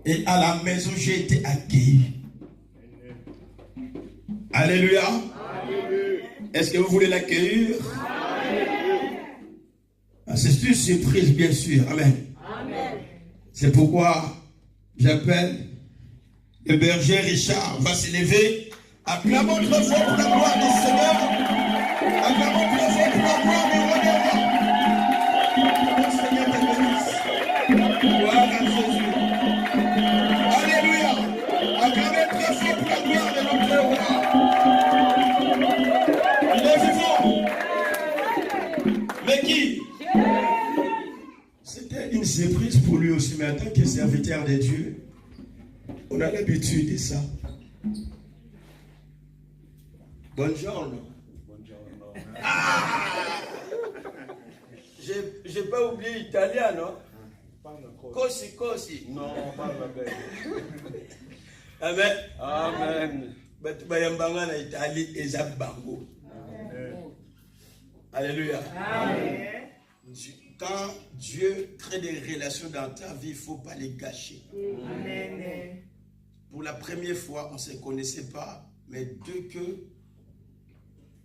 Et à la maison, j'ai été accueilli. Alléluia. Est-ce que vous voulez l'accueillir? C'est une surprise, bien sûr. Amen. C'est pourquoi j'appelle le berger Richard va s'élever. Acclamons très fort pour la gloire du Seigneur. Acclamons très fort pour la gloire du roi des rois. Le Seigneur te bénisse. Gloire à Jésus. Alléluia. Acclamez très fort pour la gloire de notre roi. Il est vivant. Mais qui? C'était une surprise pour lui aussi, mais en tant que serviteur de Dieu, on a l'habitude de ça. Buongiorno. Ah! J'ai pas oublié l'italien, non? Così, così. Non, parle bene. Amen. Amen. Batu bayambanga na Italie eza bango. Alléluia. Amen. Quand Dieu crée des relations dans ta vie, il ne faut pas les gâcher. Amen. Pour la première fois, on ne se connaissait pas, mais dès que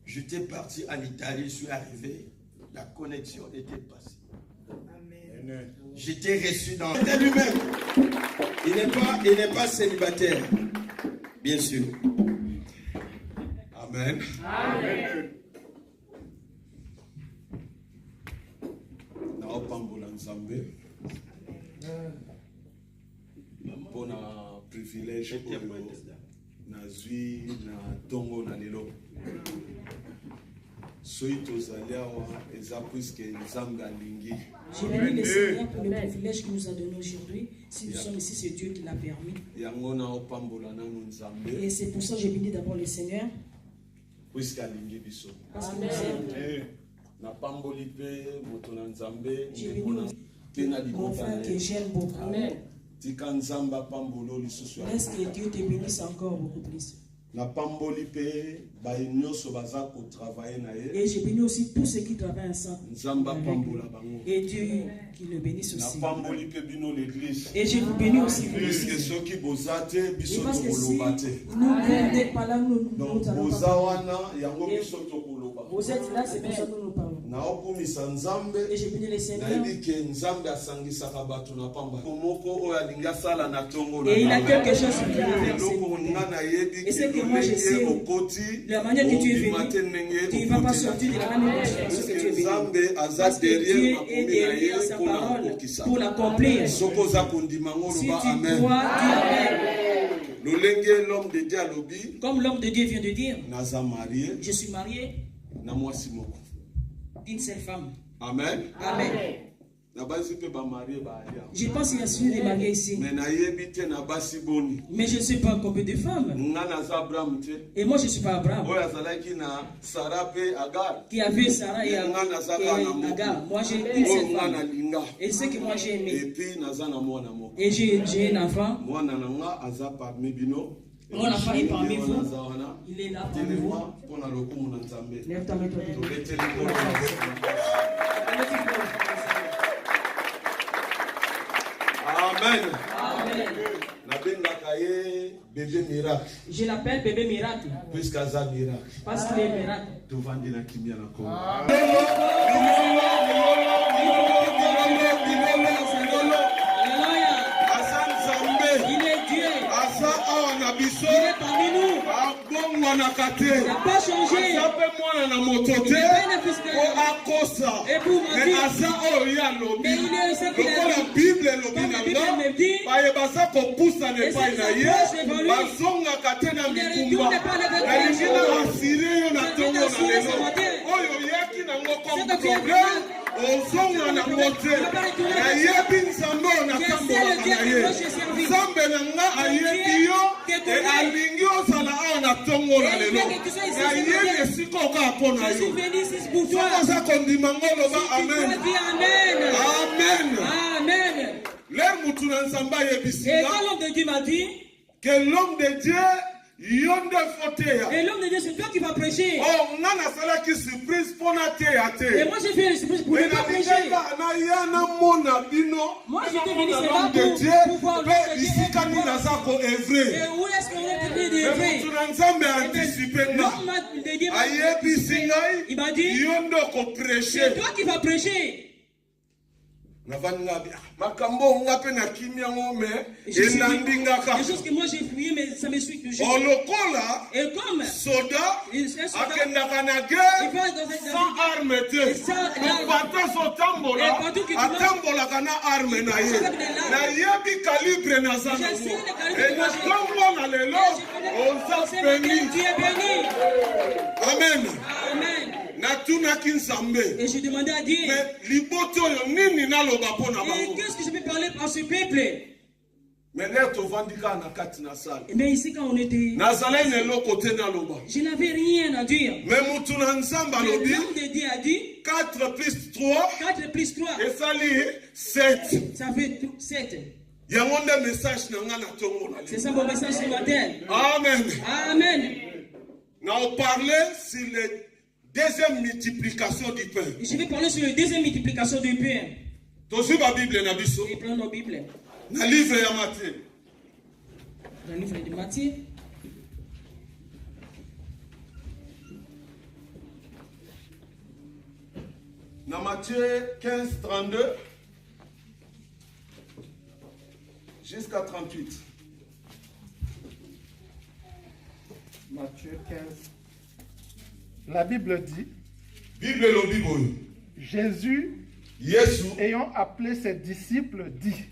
j'étais parti en Italie, je suis arrivé, la connexion était passée. Amen. J'étais reçu dans lui-même. Il n'est pas célibataire, bien sûr. Amen. Amen. Pambola Nzambe pour un privilège nazwi na tongo na lelo soki tozali awa eza puisque Nzambe alingi. Je bénis le Seigneur pour le privilège qu'il nous a donné aujourd'hui. Si nous sommes ici, c'est Dieu qui l'a permis. Yango na opambola nanu Nzambe. Et c'est pour ça que je bénis d'abord le Seigneur. Puisque alingi biso. Parce qu'il nous aime. Na pamboli pe moto na Nzambe mon frère que j'aime beaucoup. Tika Nzamba pambolo lisusu. Laisse que Dieu te bénisse encore beaucoup plus. Na pamboli pe ba nyonso baza ko travailler na ye. Et je bénis aussi tous ceux qui travaillent ensemble. Nzamba pambola bango. Et Dieu qui le bénisse aussi. Na pamboli pe bino l'église. Et je vous bénis aussi vous aussi. aussi. Soki bozate biso to si koloba te. Nous n'êtes pas là, nous allons pas. Vous êtes là, c'est pour ça que nous parlons. Et je bénis le Seigneur. Et il a quelque chose qui va faire. Et c'est que moi je sais, la manière que tu es venu, tu ne vas pas sortir de la manière que tu es venu. Parce que Dieu est derrière sa parole pour l'accomplir. Si tu crois, dis Amen. L'homme de Dieu, comme l'homme de Dieu vient de dire, je suis marié d'une seule femme. Amen. Amen. Je pense qu'il y a celui des mariés ici. Mais je ne sais pas combien de femmes. Et moi je ne suis pas Abraham. Qui avait Sarah et Agar. Moi j'ai une seule femme. Et c'est que moi j'ai aimé. Et j'ai un enfant. Mon enfant est parmi vous. Il est là parmi vous. Lève ta main, toi. Amen. Amen. Bébé miracle. Je l'appelle bébé miracle. Parce qu'il est miracle. Il est Dieu. Il est parmi nous. Il n'a pas changé. Et pour ma vie. Mais il est ce qu'il a dit. Comme la Bible me dit. Et c'est sa poche devant lui. Il ne retourne pas avec la chose. Je viens d'assurer ce matin. C'est que tu es malade. ozonga na mote nayebi nzambe oyo natambolaka na ye nzambe na nga ayebi yo alingi ozala awa na ntongo na lelo nayebi esika okaka mpo na yo soki oza kondima ngo loba amen amen le mutu na nzambe ayebisinga que l'homme de Dieu Et l'homme de Dieu, c'est toi qui vas prêcher. Oh, on a la qui surprise pour la Et moi, j'ai fait une surprise pour ne pas prêcher. Moi, j'étais venu seulement pour voir le Dieu. Et où est-ce qu'on est devenu des vrais? L'homme de Dieu il m'a dit, c'est toi qui vas prêcher. Les choses que moi j'ai fouillé, mais ça me suit toujours. Et comme soda, il va dans sans arme, Amen. Amen. Et je demandais à Dieu, et qu'est-ce que je peux parler à ce peuple? Mais ici quand on était, je n'avais rien à dire. Mais l'homme de Dieu a dit 4 plus 3 et ça fait 7. Ça fait 7. C'est ça mon message ce matin. Amen. Amen. On parlait sur la deuxième multiplication du pain. Je vais parler sur la deuxième multiplication du pain. Et prends nos Bibles. Dans le livre de Matthieu. Dans le livre de Matthieu. Dans Matthieu 15, 32 jusqu'à 38. Matthieu 15. La Bible dit, Jésus, ayant appelé ses disciples, dit,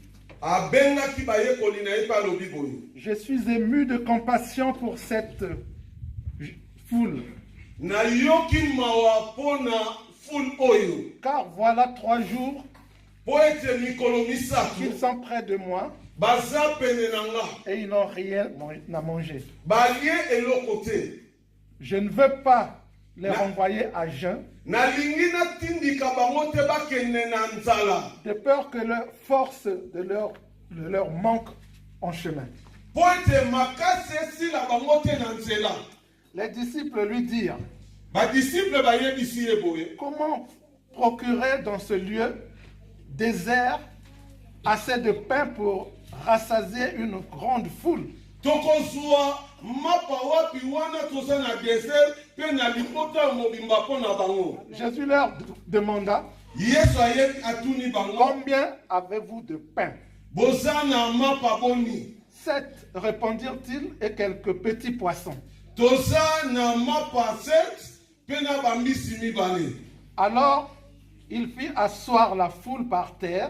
je suis ému de compassion pour cette foule. Car voilà 3 jours qu'ils sont près de moi et ils n'ont rien à manger. Je ne veux pas les renvoyer à jeun, de peur que leur force de leur manque en chemin. Les disciples lui dirent, comment procurer dans ce lieu désert assez de pain pour rassasier une grande foule? Jésus leur demanda, combien avez-vous de pain? 7, répondirent-ils, et quelques petits poissons. Alors il fit asseoir la foule par terre,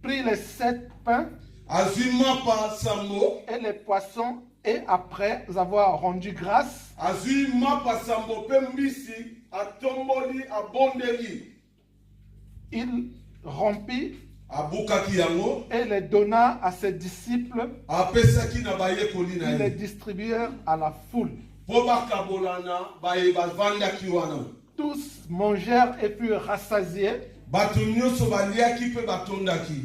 prit les 7 pains et les poissons, et après avoir rendu grâce, il rompit et les donna à ses disciples, ils les distribuèrent à la foule. Tous mangèrent et furent rassasiés.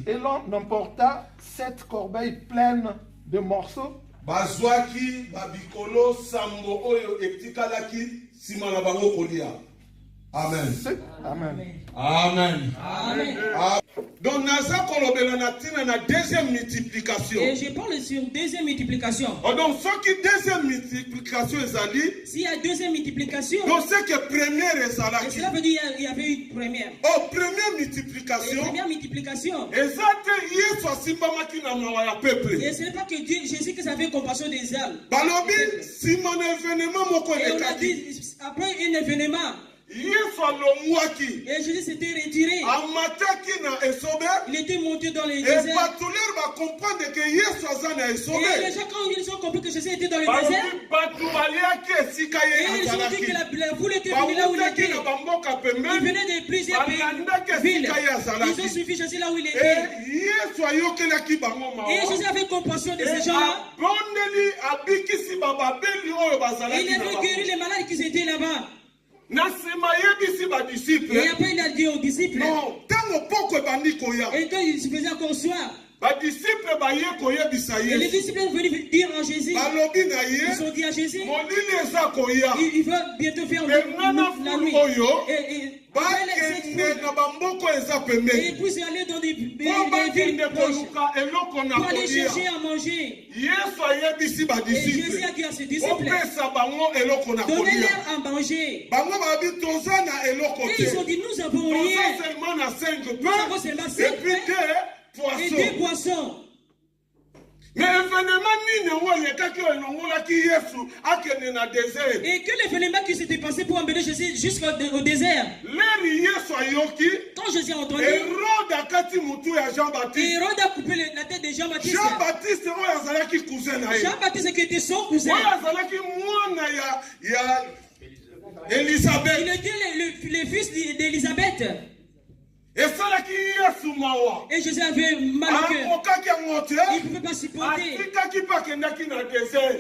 Et l'on emporta 7 corbeilles pleines de morceaux. Amen. Amen. Amen. Amen. Donc, la deuxième multiplication. Et je parle sur deuxième multiplication. Donc, ce qui deuxième multiplication, s'il y a deuxième multiplication, donc c'est que première est cela veut dire qu'il y avait une première. Oh, première multiplication. Et première multiplication. Et ce n'est pas que Dieu, Jésus qui avait compassion des âmes. Et on a dit, après un événement, et Jésus s'était retiré. Il était monté dans les déserts. Et les gens, quand ils ont compris que Jésus était dans le désert, et ils ont dit que la foule était venue là où il était. Ils venaient de plusieurs villes. Ils ont suivi Jésus là où il était. Et Jésus avait compassion de ces gens-là. Et il avait guéri les malades qui étaient là-bas. Et après il a dit aux disciples, non, et quand il se faisait encore soir, Et les disciples sont venus dire à Jésus, ils ont dit à Jésus, il va bientôt faire la nuit. Et puis aller dans des villes proches pour aller chercher à manger. Et Jésus a dit à ses disciples, donnez-leur à manger. Et ils ont dit, nous avons rien. Nous avons seulement 5 pains et 2 poissons. Mais événement et que l'événement qui s'était passé pour emmener Jésus jusqu'au désert. Quand Jésus a entendu, Hérode a coupé la tête de Jean-Baptiste. Jean-Baptiste qui était son cousin. Elisabeth. Il était le fils d'Élisabeth. Et Jésus avait mal au cœur. Il ne pouvait pas supporter.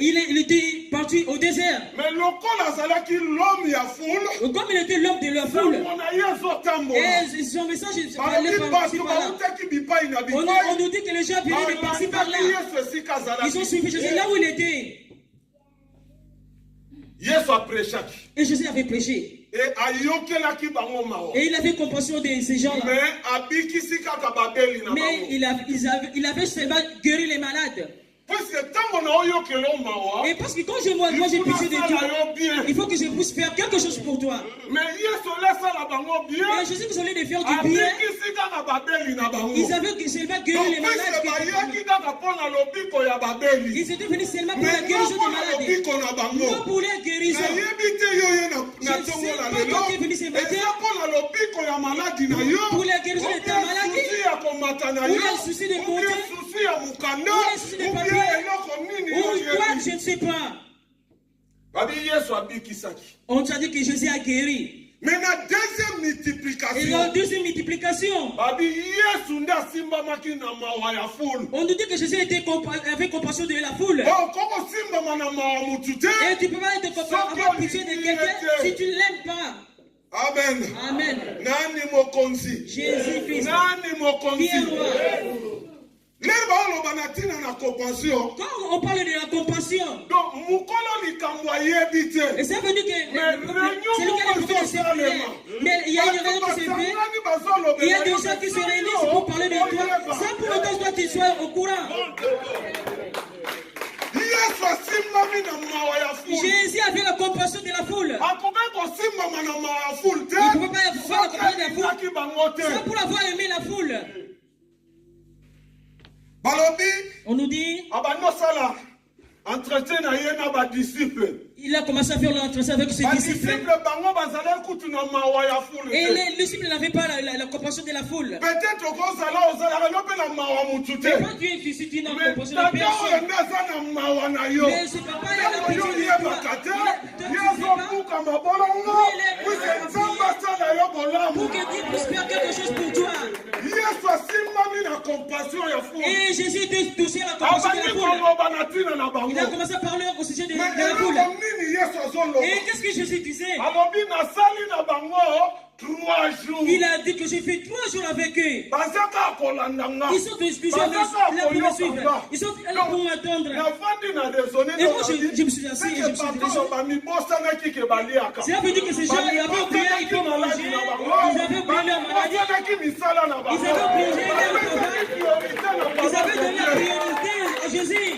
Il était parti au désert. Mais comme il était l'homme de la foule, et son message allait par-ci par-là. On nous dit que les gens venaient de par-ci par-là. Ils ont suivi Jésus là où il était. Et Jésus avait prêché. Et il avait compassion de ces gens-là. Mais il avait seulement guéri les malades. Et parce que quand moi j'ai pitié de toi, il faut que je puisse faire quelque chose pour toi. Mais Jésus vous allez les faire du bien. Ils avaient seulement guéri les malades. Ils étaient venus seulement pour la guérison des malades. Non pour la guérison. Je ne sais pas quand tu es venu ce matin pour la guérison de ta maladie, ou les soucis de côté, ou les soucis de papier, ou quoi, je ne sais pas. On t'a dit que Jésus a guéri. Mais la deuxième multiplication. Et la deuxième multiplication. On nous dit que Jésus avait compassion de la foule. Et tu ne peux pas avoir pitié de quelqu'un si tu ne l'aimes pas. Amen. Amen. Jésus-Christ. Qui est roi. Quand on parle de la compassion, et c'est venu que c'est lequel est le circulaire. Mais il y a une réunion qui s'est faite. Il y a des gens qui se réunissent pour parler de toi sans pour autant que toi tu sois au courant. Jésus avait la compassion de la foule. Il ne peut pas avoir la compassion de la foule sans pour avoir aimé la foule. On nous dit, il a commencé à faire l'entretien avec ses disciples. Et les disciples n'avaient pas la compassion de la foule. Peut-être si tu n'as pas compassion de personne. Mais ce papa, il a la pitié de toi. Pour que Dieu puisse faire quelque chose pour toi. Et Jésus était touché à la compassion de la foule. Il a commencé à parler au sujet de la foule. Et qu'est-ce que Jésus disait? 3 jours. Il a dit que j'ai fait 3 jours avec eux. Ils sont excusés là pour me suivre. Ils sont là pour m'attendre. Et moi je me suis assis et je me suis dit, cela veut dire que ces gens ils avaient oublié, ils peuvent manger, ils avaient oublié leur maladie, ils avaient oublié leur travail, ils avaient donné la priorité à Jésus.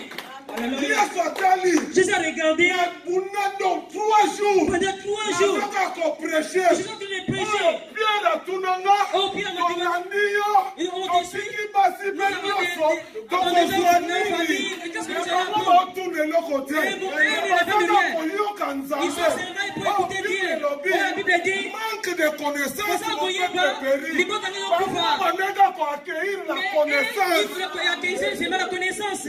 Jésus a regardé pendant 3 jours. Pendant 3 jours. Jésus a prêché. Oh Pierre, ils ont déçu. Qu'est-ce que nous ils sont seulement pour écouter Dieu. La Bible dit, manque de connaissances. il faut accueillir seulement la connaissance.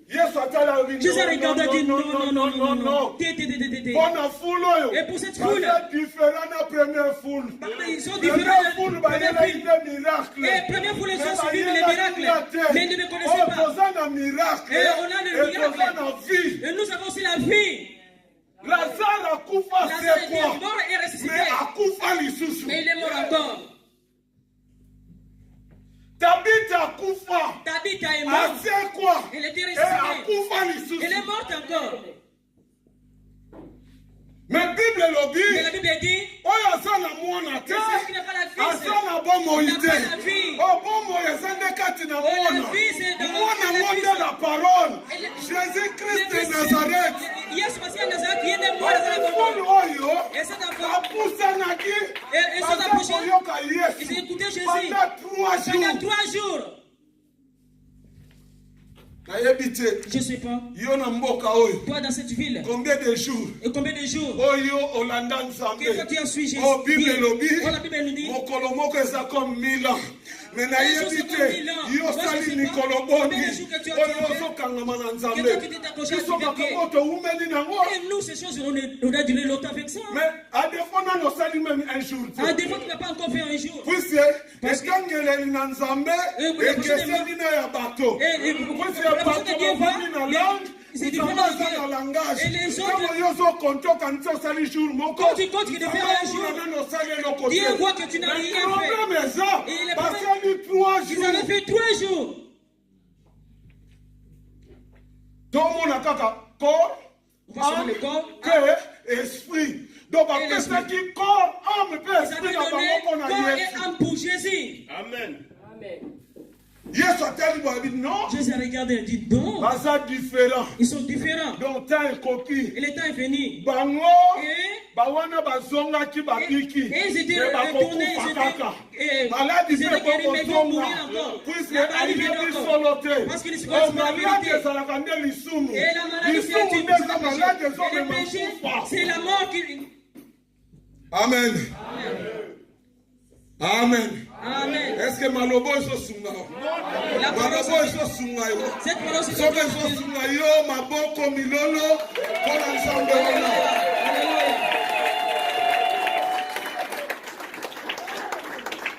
Jésus a regardé et dit non. Et pour cette foule, ils sont différents de la première foule. Et la première foule, ils ont suivi les miracles, mais ils ne me connaissaient pas. Et on a le miracle. Et nous avons aussi la vie. Lazare est mort et ressuscité. Mais il est mort encore. Tabitha akufa. Tabitha est morte. Asekwa. Elle était Et ressuscitée. akufa lisusu. Elle est morte encore. Mais Bible lobi. Mais la Bible dit, Oyo asa na mwana te. celui qui n'a pas la fils, Asa na bomo n'a ite. pas la vie. Oh bomo eza nde kati na mwana. la vie, c'est dans Mwana la ngo vie. nde la parole. Elle- Jésus-Christ Le de Nazareth. Yesu Masiya Nazareth, il est né mort dans la Mwana mort. oyo Et cet enfant, apusanaki. et cet Baza approché, koyoka ils ont Yesu. écouté Jésus Pendant 3 pendant jours. 3 jours. Nayebi te. Je ne sais pas. Yo na mboka oyo. Toi, dans cette ville, Combien de jours? et combien de jours Oyo olanda nzambe. que toi tu as suivi Jésus? Oh Bible lobi. Oh, la Bible nous dit, Mokolo moko eza comme 1000 ans. Mais nayebi jour, c'est te. comme 1000 ans. Yo Moi, je sali sais mikolo pas. boni. Combien de jours que tu as Oyo fait? ozokangama na Que nzambe. toi qui t'es accroché à Biso ce papier. bakomo toumeli nango. Et nous, ces choses, on a duré longtemps avec ça. Mais à défaut nano osali même un jour te. À défaut, tu n'as pas encore fait un jour. Puisque ekangeleli na nzambe ekeseni na ya bato. Puisque bato baboni na langue. C'est Nzambe différent. aza na langage. Et les Ntango autres, yo ozokontoka nti osali jour moko. quand tu comptes que de faire un jour, Nano osali eloko te. Dieu voit que tu n'as Mais rien fait. problème eza Et les basali 3 Ils jours. avaient fait 3 jours. tomona kaka corps, On va sauver âme, le corps, cœur, esprit. Donc bapesaki corps, âme mpe Ils esprit avaient na donné bango mpona corps et Yesu. âme pour Jésus. Amen. Yesu atali babi non, Jésus a regardé et a dit non, baza différent. ils sont différents. Donc temps ekoki Et le temps est venu. bango Et bawana bazongaki babiki et ils étaient me retournés, bakokufa kaka et maladi ils mpe étaient guéris, mais ils vont mourir kokosonga encore. puisque La maladie vient ayebi encore. solo te. Parce qu'ils ne connaissent pas la maladi vérité. ezalaka nde lisumu Et la maladie, c'est lisumu nde eza maladi le ezomema péché, kufa. c'est la mort qui... Amen. Amen. Amen. Est-ce que malobo ezosunga yo? La parole, Malobo ezosunga yo. cette parole, c'est Soki ezosunga yo maboko milolo mpona nzambe wana.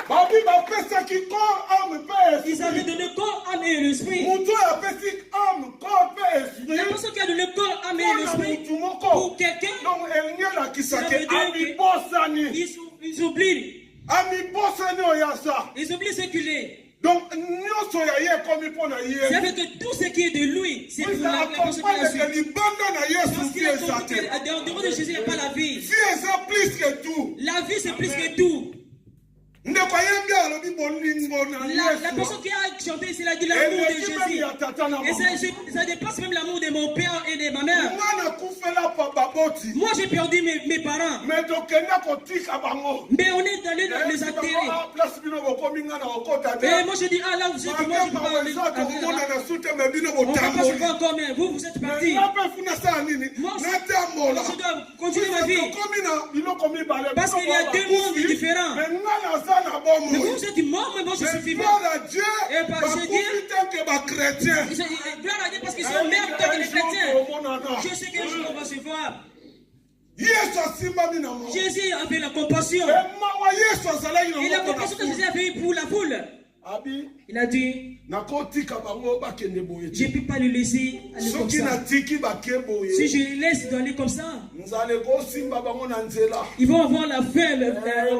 Babi bapesaki corps, âme mpe Ils avaient esprit. donné corps, âme et l'esprit. Mutu oyo apesi âme, corps mpe La esprit. personne qui a donné corps, âme et Mpona l'esprit, mutu moko. pour quelqu'un, Donc elingi elakisa Ça ke veut dire que- amibosani. ils oublient. Amibosani oyo aza. Ils oublient ce qu'il est. Donc nyonso ya ye ekomi mpona ye. C'est avec que tout ce qui est de lui, c'est pour Puisque la personne qui l'a accompagne que suivi. libanda na Yesu Parce vie qu'il a eza compris te. qu'en dehors de Jésus, il n'y a pas la vie. Vie eza plus que tout. La vie, c'est plus que tout. Ndeko ayembi alobi bolingo na La Yesu. personne qui a chanté, c'est la dit l'amour de Eleki meme Jésus. ya tata na Et mama. ça dépasse même l'amour de mon père et de ma mère. Nga nakufela pa baboti. Moi, j'ai perdu mes parents. Mais tokenda kotika bango. Mais on est allé les enterrer. Place bino bokomi nga na okota te. Et moi, je dis, ah là, vous êtes moi, je ne peux pas aller. Makambo eza tokomona na sute me bino On ne va pas se botambola. voir encore, mais vous êtes partis. nga mpe funa sala nini Moi, natambola. je dois continuer ma vie. tokomi na biloko mibale. Parce qu'il y a deux mondes différents. Mais nga naza na Mais bomoi. vous êtes mort, mais moi, je suis Mais vivant. gloire à Dieu, Et par ce Dieu, bakufi tant que bakchrétien. gloire à Dieu parce qu'ils sont meilleurs que les chrétiens. Je sais qu'un jour on va se voir. Yesu asimbami na mama. Jésus avait la compassion. Mawa Yesu azalaki na Et la moko na compassion que foule. Jésus avait eu pour la foule. Abi Il a dit, nakotika bango bakende boye je ne te. peux pas le laisser aller comme Soki ça. natiki bake Si boye. je le laisse aller comme ça, Nzale kosimba bango na nzela. ils vont avoir la faim.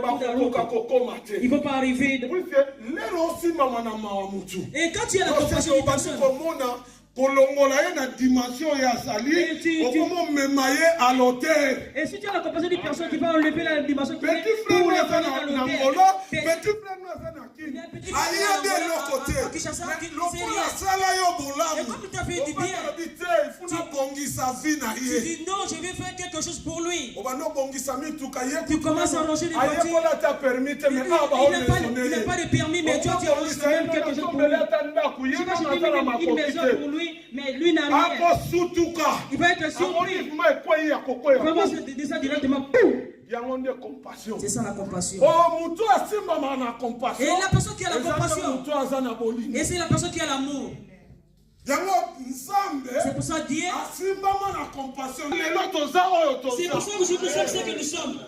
Bakokoka kokoma te. Ils ne vont pas arriver. Puisque lelo osimbama na mawa mutu. Et quand tu as la compassion d'une personne, komona kolongola ye na dimension oyo azali okomomema ye à l'auteur. et si tu as la compassion d'une personne qui va enlever la dimension qui est Petit frère pour no le aza venir na à ngolo, l'autel. petit frère no aza na kini. Petit frère Ayebi no aza eloko à te. Kinshasa, Mais qui lokola sait rien. asala yo Et bolamu. comme tu as fait du bien, Obalobi te ifuna bongisa vie na tu ye. dis non, je vais faire quelque chose pour lui. Obanda obongisa mituka ye Tu commences à ranger les voitures. ayekola ta permis te Il mais n'a ah pas baolesonele. de permis, mais toi tu arranges quand même quelque chose pour lui. Je vais acheter une maison pour lui, mais lui n'a rien. akosutuka Il va être surpris. amonifuma ekwei ya kokwea Vraiment, c'est descend directement. Poum! yango nde compassion. C'est ça la compassion. Oh mutu asimbama na compassion. Et la personne qui a la Eza nde compassion, mutu aza na bolingo. et c'est la personne qui a l'amour. yango nzambe C'est pour ça Dieu, asimbama na compassion. lelo toza oyo c'est pour toza ça que nous sommes ce que nous sommes.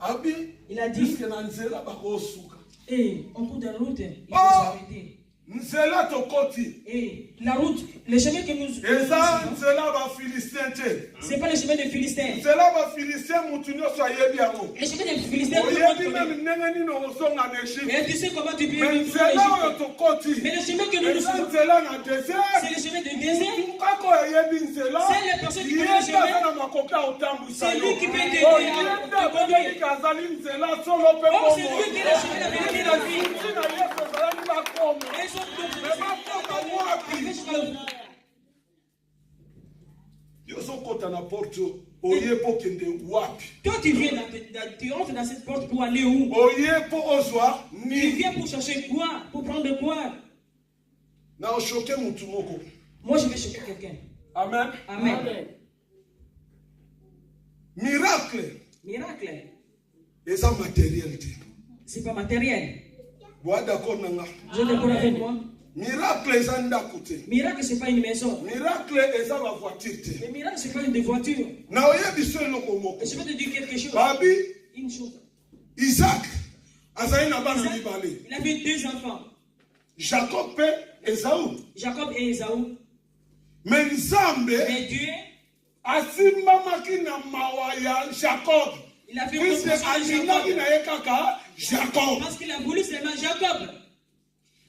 abi Il a dit, puisque na nzela bakosuka et en cours de la route, il faut Oh! s'arrêter. Nzela tokoti. Et la route, le chemin que nous Eza nzela ba Philistin te. c'est pas le chemin des Philistins. Nzela ba Philistin mutu nyonso ayebi yango. Le chemin des Philistins, tout le Oyebi monde même connaît. ndenge nini ozonga na Égypte. Mais tu sais comment tu peux Mais vivre en nzela oyo Égypte. tokoti. Mais le chemin que nous Eza suivons, nzela na désert. c'est le chemin du désert. Kako ayebi nzela. C'est les personnes qui connaissent le Yenda chemin. na makoki otambwisa C'est yo. lui qui peut t'aider Oyenda à te conduire. beli kazali nzela solo pe Oh, c'est komo. lui qui est le chemin, la vérité, la vie. Ntina Yesu ezalaki bakomo. Et ils sont tous Mais bakota wapi? les Yo sokota na porte oye po kende wapi? Toi, tu viens, tu entres dans cette porte pour aller où? Oye po ozwa Tu ni. viens pour chercher quoi? Pour prendre quoi? Na oshoke mutu moko. Moi, je vais chercher quelqu'un. Amen. Amen. Miracle. Miracle, Eza matériel te. c'est pas matériel. Boa d'accord nanga. Vous êtes d'accord avec moi? Miracle eza ndako te. Miracle, c'est pas une maison. Miracle eza ba voiture te. Le miracle, c'est pas une voiture. Na oyebi so eloko moko. Et je vais te dire quelque chose. Babi Une chose. Isaac azali na bana mibale. Il avait 2 enfants, Jacob pe Esaú. Jacob et Esaü. Mais Nzambe Mais Dieu, asimbamaki na mawa ya Jacob. il a fait Puisque proposition à alingaki Jacob. na ye kaka Jacob. Parce qu'il a voulu seulement Jacob.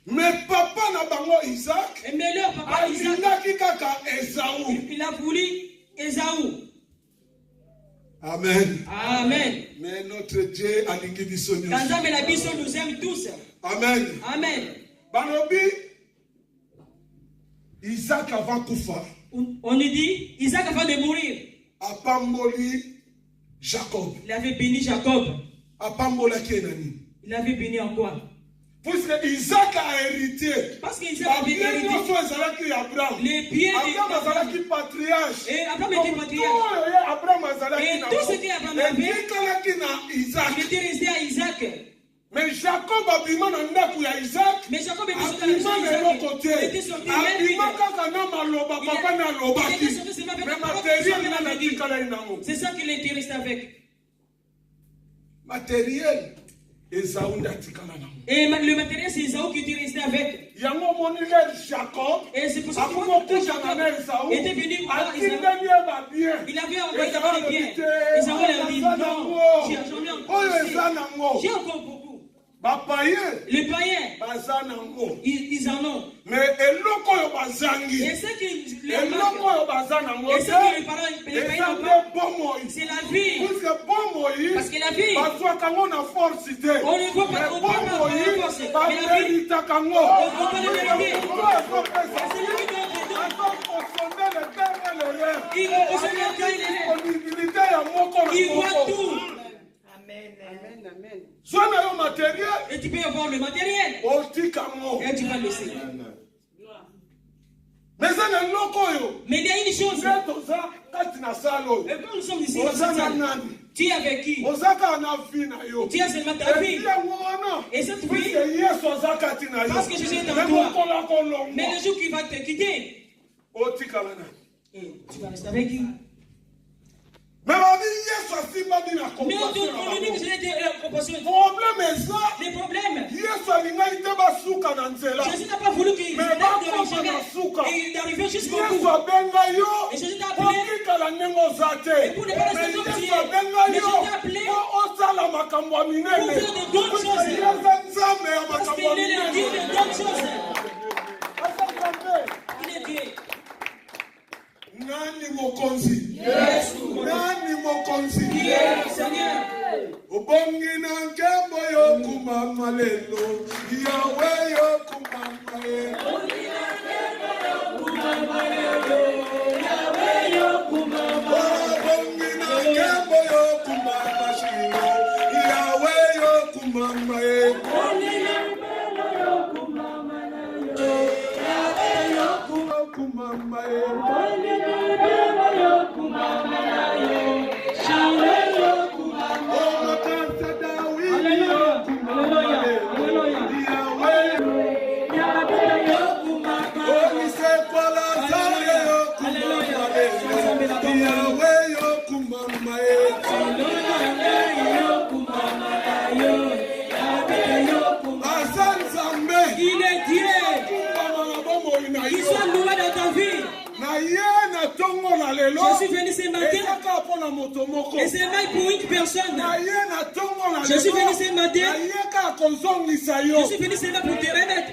Mais papa na bango Isaac Mais leur papa Isaac, alingaki kaka Esaú. il a voulu Esaü. Amen. Amen. Mais notre Dieu alingi biso nyonso. Quand la Bible nous aime tous. Amen. Amen. Balobi Isaac avant kufa On nous dit, Isaac avant de mourir, apamboli Jacob. il avait béni Jacob. Apambolaki nani? Il avait béni en quoi? Puisque Isaac a hérité. Parce qu'Isaac avait Bien hérité nyonso ezalaki Abraham. les pieds Abraham azalaki de patriarche. Et Abraham était patriarche. Oyo Abraham azalaki Et na tout ce qu'Abraham avait, ebikalaki na Isaac. il était resté à Isaac. Mais Jacob abima na ndako ya Isaac. Mais Jacob était sorti de la Abima maison na d'Isaac. eloko te. Il était sorti même lui. Abima kaka na maloba papa na Il alobaki. était sorti seulement avec Mais la parole matériel que na Jacob na avait dit. tikala inango. C'est ça qu'il était resté avec. Matériel Esaú ndatikala nango. Et le matériel, c'est Esaü qui était resté avec. Yango moni le Jacob. Et c'est pour ça Ako que kutana na Jacob Esaú. était venu voir Esaü. Akindani ba bien. Il avait envoyé Esaú d'abord les biens. alobite, Esaü leur dit oyo non, eza j'en ai nango. encore Oyo assez. eza nango. J'ai encore beaucoup. Bapaye Les païens, baza nango. ils en ont. Mais eloko oyo bazangi. Et ceux qui les eloko manquent, oyo baza nango et ceux qui les païens eza n'ont pas, nde bomoi. c'est la vie. Puisque bomoi Parce que la vie, bazwaka ngo na force te. on ne voit pas, on ne voit pas par la force. Mais la vie, bameritaka ngo. on peut le vérifier. azopesa C'est lui qui donne les dons. azokosonde le terre le rêve. Il va se mettre disponibilité ya moko na il voit moko. tout. Sois na yo matériel Et tu peux avoir le matériel. otika ngo. Et tu vas le laisser. Mais eza na eloko oyo Mais il y a une chose. nde toza kati na sala oyo. Et quand nous sommes ici, dans Oza cette na salle, nani? tu es avec qui? Oza kaka na vie na yo. Tu as seulement ta vie. epi yango wana Et cette puisque vie, yesu aza kati na yo parce que Jésus est en me toi. mokola kolongwa Mais le jour qu'il va te quitter, otikala na et tu vas rester avec qui? me babi yesu asimbami na Mais on compassion na nous dit que bango. je l'ai dit, compassion. problème eza Les problèmes. yesu alingaki te basuka na nzela. Jésus n'a pas voulu qu'il Mais arrive bakoma na suka. et d'arriver jusqu'au yesu bout. abenga yo Et Jésus t'a appelé. okikala ndenge oza te. Et pour ne pas rester Mais comme tu yesu es. abenga Mais yo Jésus t'a appelé. po osala makambo ya minene. Pour faire de bonnes Parce que choses. ye aza nzambe ya Parce makambo qu'il ya est le Dieu de minene. bonnes choses. Aza nzambe. Il est Dieu. Nani mokonzi? Yesu. Nani mokonzi? Il est le Seigneur. Ubongi na nkembo yo kumama lelo. Yawe yo kumama lelo. Ubongi na nkembo yo kumama lelo. Yawe yo kumama lelo. Ubongi na nkembo yo kumama shiro. Yawe yo kumama lelo. Ubongi na nkembo yo kumama lelo. Yawe yo kumama lelo. personne. Je suis venu ce matin. Je suis venu seulement pour te remettre.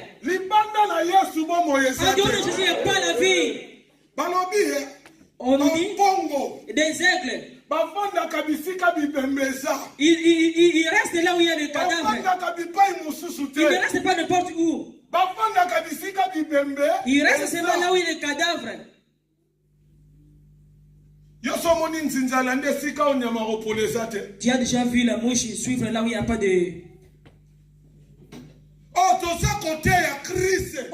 En dehors de Jésus, il n'y a pas la vie. On nous dit des aigles. Il reste là où il y a des cadavres. Il ne reste pas n'importe où. Il reste seulement là où il y a des cadavres. Tu as déjà vu la mouche suivre là où il n'y a pas de... On est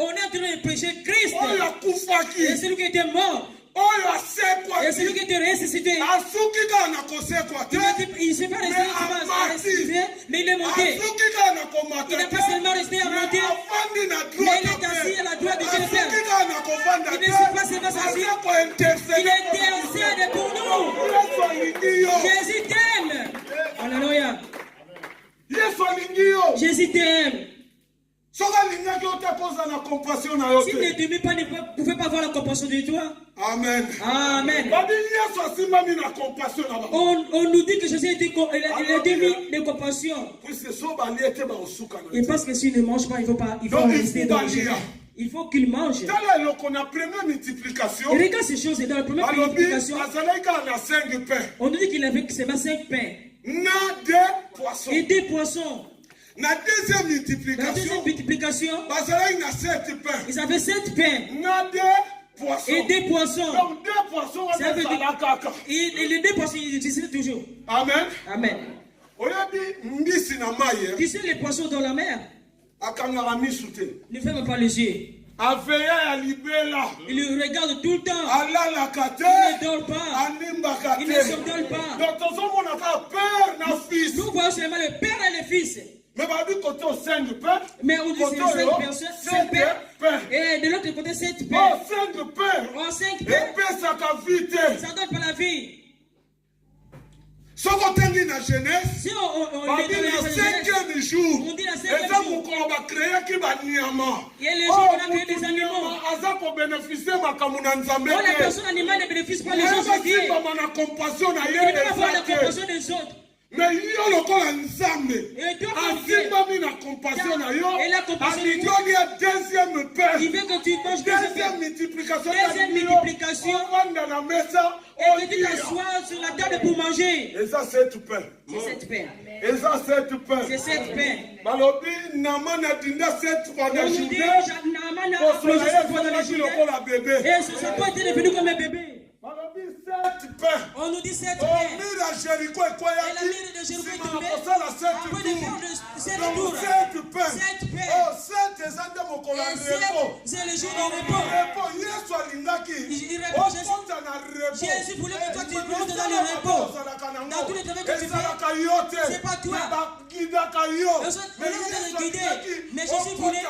en train de prêcher Christ. Et celui qui était mort. Et celui qui était ressuscité. Il ne s'est pas resté, mais il est monté. Il n'a pas seulement resté à monter, mais il est assis à la droite de Dieu le Père. Il ne s'est pas seulement assis, il intercède pour nous. Jésus t'aime. Alléluia. Jésus t'aime. Si ne t'aimais pas, ne pouvez pas avoir la compassion de toi. Amen. Amen. On nous dit que Jésus a été mis de compassion. Et parce que s'il ne mange pas, il va rester dans le Jésus. Il faut qu'il mange. Et regarde ces choses dans la première multiplication. On nous dit qu'il avait seulement 5 pains et 2 poissons. La deuxième multiplication, ils avaient 7 pains et 2 poissons. Donc 2 poissons, et les 2 poissons, ils utilisaient toujours. Amen. Amen. Tu sais les poissons dans la mer, ne ferme pas les yeux. Il le regarde tout le temps. Il ne dort pas. Il ne s'endort pas. Nous voyons seulement le Père et le Fils. Mais on dit c'est 5 personnes, 5 pains. Et de l'autre côté 7 pains. 5 pains. 5 pains. Ça donne pas la vie. Si on est dans le 5e jour, on dit la 5e jour. Il y a les gens qui ont créé des animaux. La personne animale ne bénéficie pas les gens de Dieu. Il ne peut pas avoir la compassion des autres. Mais yo lokola nzambe asimbami na compassion na yo alingi ya deuxième pain il veut que tu manges deuxième multiplication ovanda na mesa et que tu t'assoies sur la table pour manger. Et ça c'est tout pain. C'est 7 pains. Et ça c'est tout pain. C'est 7 pains. Balobi namana dinda 7 fois na journée. Et ce n'est pas été devenu comme un bébé. On nous dit 7 pains. Et la mire de Jéricho est tombée. Après de faire de 7 tours. 7 pains. Oh, 7 c'est le jour du repos. Il répond Jésus voulait que toi tu rentres dans le repos. Dans tous les travaux que tu fais, c'est pas toi. Les autres voulaient te guider. Mais Jésus voulait,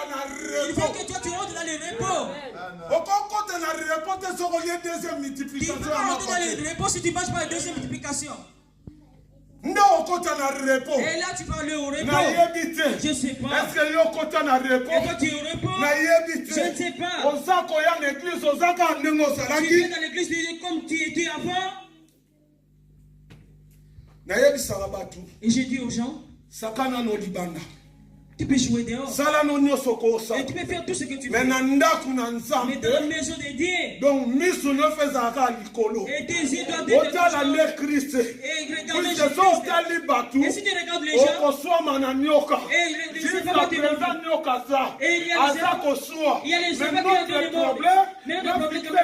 il faut que toi tu rentres dans le repos. Tu ne peux pas rentrer dans le repos si tu ne manges pas la deuxième multiplication. Et là tu parles au repos. Je ne sais pas. Est-ce que tu es au repos? Je ne sais pas. Tu viens dans l'église comme tu étais avant. Et j'ai dit aux gens, tu peux jouer dehors. Et tu peux faire tout ce que tu veux. Mais dans la maison de Dieu. Et tes yeux doivent être Christ. Et regarder Jésus. Et si tu regardes les gens, et il y a les enfants qui ont des problèmes. Mais le problème que c'est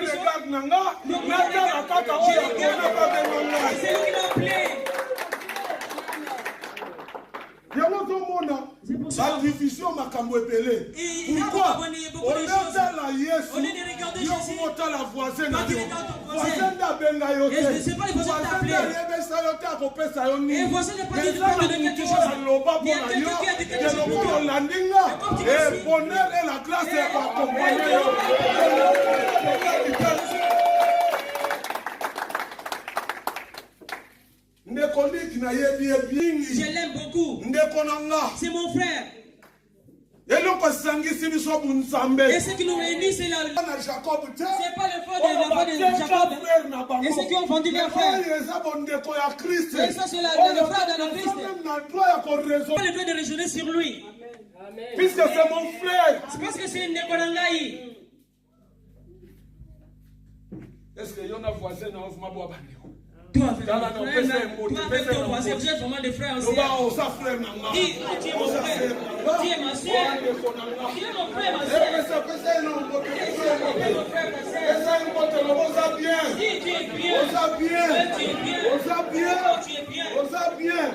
lui qui m'a appelé. La division m'a camouébélé. Pourquoi? Au lieu de la Yesu, il y a la voisine. Voisin d'Abenga Yote. Et c'est pas les voisins d'appeler. Et voisin n'est pas dit de parler de quelque chose. Il y a quelqu'un qui a dit quelque chose pour toi. Et bonheur et la grâce est accompagnée. Je l'aime beaucoup. C'est mon frère. Et ce qui nous réunit, c'est la... C'est pas le feu de Jacob. Et ceux qui ont vendu leur frère. Et ça, c'est le frère de la Christ. Pas le droit de raisonner sur lui. Puisque c'est mon frère. C'est parce que c'est une Nekolangaï. Est-ce qu'il y a un voisin dans le monde? Toi, avec ton voisin, vous êtes vraiment des frères aussi. Dis, tu es mon frère. Tu es ma soeur. Tu es mon frère, ma soeur. Dis, tu es bien. Tu es bien. Tu es bien.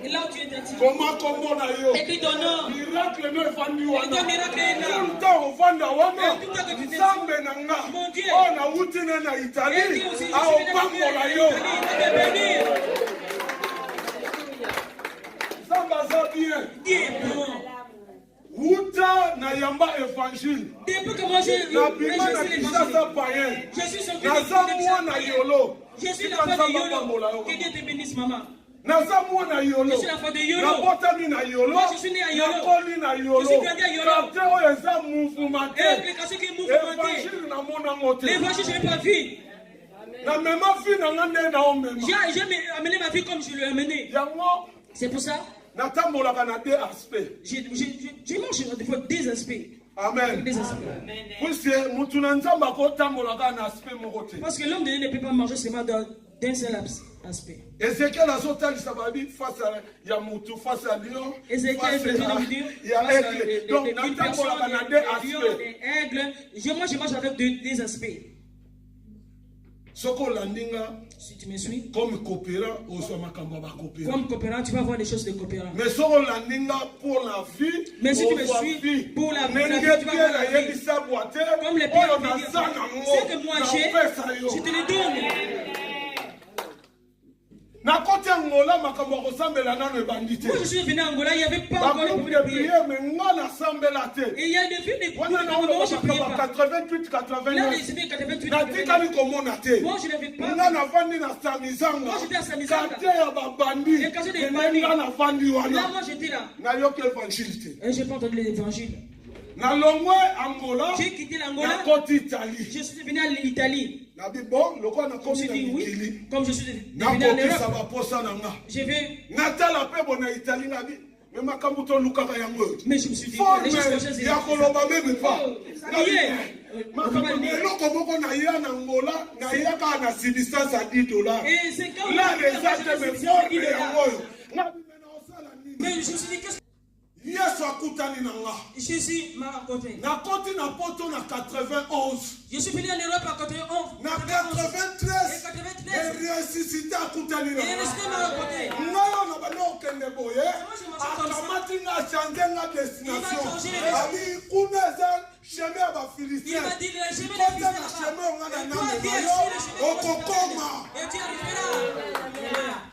Et là où tu es tatillé. Et ton nom. Miracle ne fandi Et ton miracle est là. Tout le temps on vend Et tout le temps que tu t'es mon Dieu. on a routine en Italie. Et aussi, je Ah, suis on parle venu pour la yo. de bénir. Ça va ça bien. Dis, bon. Wuta na yamba évangile. Depuis que moi j'ai Na bima na kisasa païen. je suis sorti Na zamwa na yolo. Je suis la femme de Yolo. Que Dieu te bénisse, maman. Na zamwa na yolo. Je suis la femme de Yolo. Na botami na yolo. Moi, je suis né à Yolo. Na koli na yolo. Je suis grandi à Yolo. Kapte oyo eza mouvementé. Et l'implication qui est mouvementée. Évangile na mona mote. L'évangile, je ne l'ai pas vu. Na mema fi na ngande na omema. J'ai amené ma vie comme je l'ai amené. Yango C'est pour ça na tambolaka na deux aspects. je mange des fois des aspects. Amen. Des aspects. Puisque mutu na nzamba ko tambolaka na aspect moko te. Parce que l'homme de Dieu ne peut pas manger seulement d'un seul aspect. Ezekiel azotalisa babi face à ya mutu face à lion. Ezekiel est train de dire donc na tambolaka na deux aspects. des aigles. Je mange avec des aspects. Soko landinga Si tu me suis, comme coopérant au makambo ba coopérant. comme coopérant, tu vas voir des choses de coopérant. Mais soko landinga pour la vie. Mais si tu me suis, pour la vie, tu vas voir la vie. Comme les pierres, c'est que moi j'ai, je te le donne. Na kote ngola makambo kosambela nano ebandite. Moi je suis venu à Angola, il n'y avait pas encore de prière. Mais ngala sambela te. Et il y a des filles, des Wana na moi je ne priais pas. 88 Là, 89. les filles 88. Natikali komona te. Moi je n'avais pas. Nga na vandi na Samizanga. Moi j'étais à Samizanga. Kate ya babandi. Les quartiers des bandits. Nga na vandi Là wana. moi j'étais là. Na yoke évangile te. Et j'ai pas entendu l'évangile. Na longwe Angola. J'ai quitté Na l'Angola. koti Italie. Je suis venu à l'Italie. Na bi bon lokwa na Je me komi suis na dit oui. mikili. Comme je suis Na venu en kopesa Europe, ba posa na nga. j'ai vu. Natala pe bona Italie na bi. Mais makambo to lukaka yango. Mais je me suis dit, les choses comme ça, c'est. Ya koloba même pas. Ça y est. Makambo eloko moko na ya na Angola na ya ka na substance à $10. Et c'est quand Là les gens me font yango. Na bi mena osala nini? Mais je me suis dit, qu'est-ce que. Yesu akutani na nga. Jésus m'a rencontré. Na koti na poto na 91. Je suis venu en Europe à 91. Na 93. Et ressuscité akutani na Et nga. le Seigneur m'a rencontré. Ngayo na bano okende boye. Akamati na changer na destination. Ali kuna za chemin ya ba Il Philistins. m'a dit, le chemin Kota des na Philistins. chemin nga na Et name toi, na viens yo. sur le chemin des Okokoma. Et tu arrives là.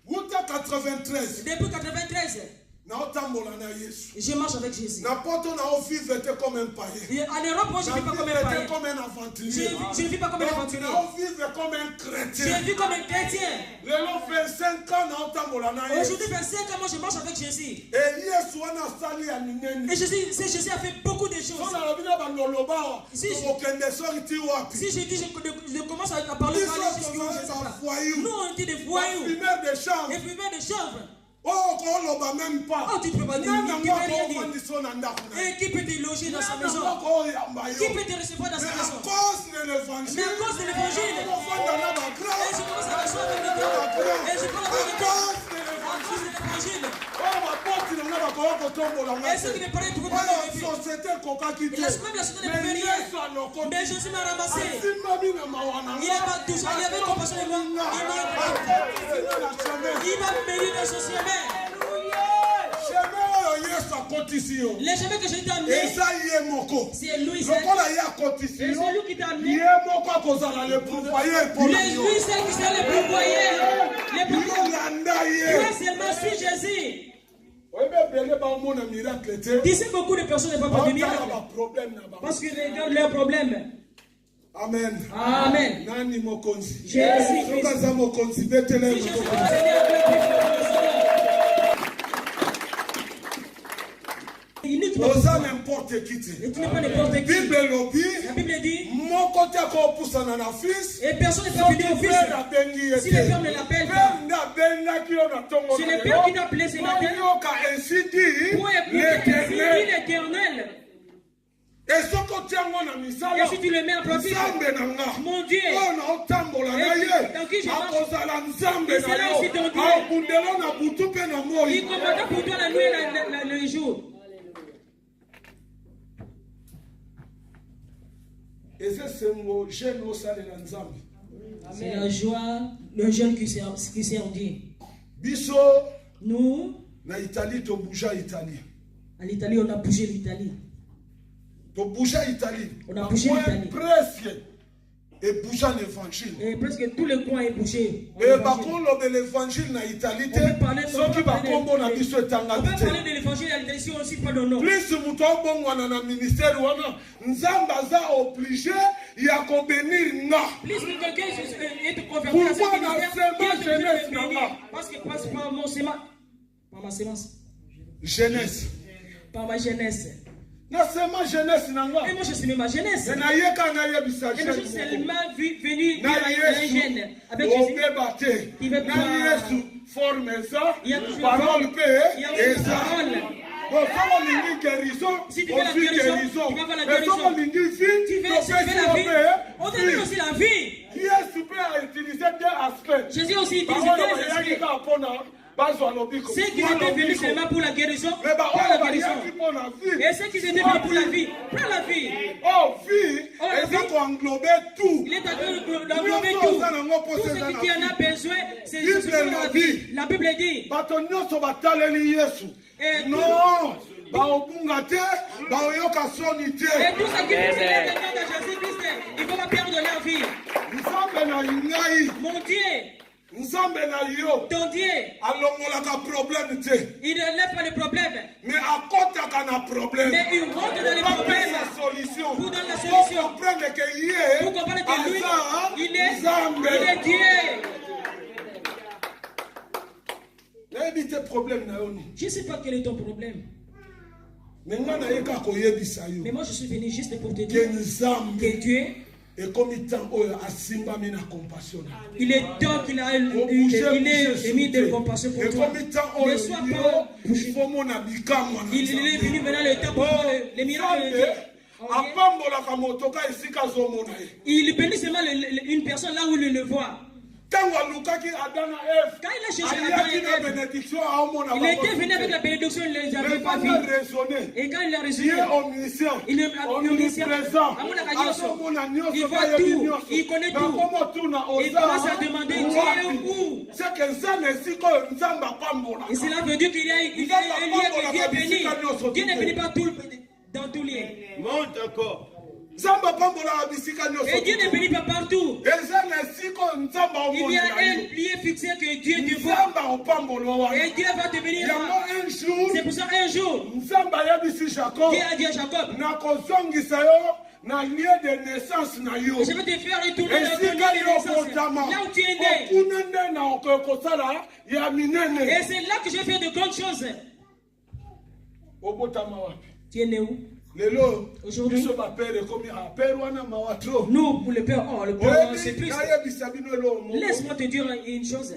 Wuta 93. Depuis 93, Na otambola na Yesu. je marche avec Jésus. Na poto na ovivre te comme un païen. Et en Europe, moi, je ne vis pas comme un païen. comme un aventurier. Je ne vis pas comme un aventurier. Na ovivre comme un Je chrétien. vis comme un chrétien. Lelo 25 ans na otambola na Yesu. Aujourd'hui, 25 ans, moi, je marche avec Jésus. Et Yesu wana sali ya minene. Et Jésus a fait beaucoup de choses. Sona lobina bandoloba. Si je- Okende sorti wapi. Si je dis, je commence à parler de Nous, on était des voyous. Fumeur de chambre. Des fumeurs de chanvre. Oh, koloba même pas. Oh, tu peux pas dire. Nana Tu peux rien ngoko dire. kondiso na ndako na. Et qui peut te loger dans sa maison? Ngoko yamba Qui yo. peut te recevoir dans Mais sa à maison? cause de l'évangile. Mais à cause de l'évangile. on va dans la Et grâce. je commence à m'asseoir avec Dieu. Et je parle avec Dieu. À cause de l'évangile. Et ceux qui ne parlaient pas de société kokaki Et la semaine, la société ne pouvait rien. Mais Jésus m'a ramassé. Il m'a touché. Il avait compassion de moi. Il m'a béni dans son chemin. Les chemins que je t'ai amenés, c'est lui seul. Et c'est lui qui t'a amené. Les lui seul qui sont les pourvoyeurs. Les pourvoyeurs. Toi seulement suis Jésus. D'ici beaucoup de personnes ne peuvent pas de miracle. Parce qu'ils regardent leurs problèmes. Amen. Amen. Nani mokonzi. Jésus Christ. Sokaza mokonzi betelemo. oza n'importe qui te. Et tu n'es pas n'importe qui. Bible lobi. La Bible dit. Mon côté qu'on pousse na fils. Et personne ne peut venir au fils. Si le père ne l'appelle pas. C'est le père qui t'a appelé ce matin. Ainsi dit l'Éternel. Et si tu le mets en pratique, mon Dieu, dans qui je marche, il sera aussi ton Dieu. Il commandera pour toi la nuit et le jour. C'est la joie, le jeune qui sert Dieu. Nous, à l'Italie, on a bougé l'Italie. On a bougé l'Italie. Presque. Et bouger l'évangile. Et presque tous les coins est bougé. Et par contre, l'évangile en Italie, ceux qui va combo na biso etanga. On peut parler de l'évangile en Italie si on cite pas de nom. Plus muto bon wana na ministère wana, nzamba za obligé ya ko bénir nga. Plus que quelqu'un est converti à ce ministère, parce que passe par mon sément, par ma sémence. Jeunesse. Par ma jeunesse. Na sema jeunesse nanga. Et moi je sais ma jeunesse. Et na yeka na yebisa jeunesse. Et je suis seulement venu na jeune avec Jésus. Il veut na Yesu forme ça. Parole paix et ça. Bon, comment l'ingi guérison? Si tu veux la guérison, tu vas voir la guérison. Comment l'ingi vie? Tu veux la vie. On te donne aussi la vie. Yesu peut utiliser deux aspects. Jésus aussi utilise deux aspects. Ceux qui étaient venus seulement pour la guérison, prends la guérison. Et ceux qui étaient venus pour la vie, prends la vie. Oh, vie, il est englober tout. Il est englober tout. Tout ce qui en a besoin, c'est la vie. La Bible dit. Non, baobungate, baoyoka sonité. Et tout ce qui est dans le nom de Jésus-Christ, il ne faut pas perdre leur vie. Mon Dieu. Ton Dieu, il ne lève pas les problèmes, mais à côté d'un problème, mais il rentre dans les problèmes pour donner la solution. Pour comprendre que lui, il est Dieu. Je ne sais pas quel est ton problème. Mais moi je suis venu juste pour te dire que Dieu, il est temps qu'il a émis de compassion pour toi. Ne sois pas. Il est venu maintenant le temps pour les miracles de Dieu. Il bénit seulement une personne là où il le voit. Quand il a cherché Adam et Ève, il était venu avec la bénédiction, il ne les avait pas vus. Et quand il a raisonné, il est omniscient. Il voit tout, il connaît tout. Il commence à demander Dieu où. Et cela veut dire qu'il y a un lieu que Dieu bénit. Dieu ne bénit pas tout dans tous les lieux. Monte encore. Et Dieu ne bénit pas partout. Il y a un lieu fixé que Dieu te voit. Et Dieu va te bénir. C'est pour ça un jour, Dieu a dit à Jacob, je vais te faire retourner dans ton lieu de naissance, là où tu es né. Et c'est là que je vais faire de grandes choses. Tu es né où? Aujourd'hui, nous, pour le Père, le Père, c'est triste. Laisse-moi te dire une chose.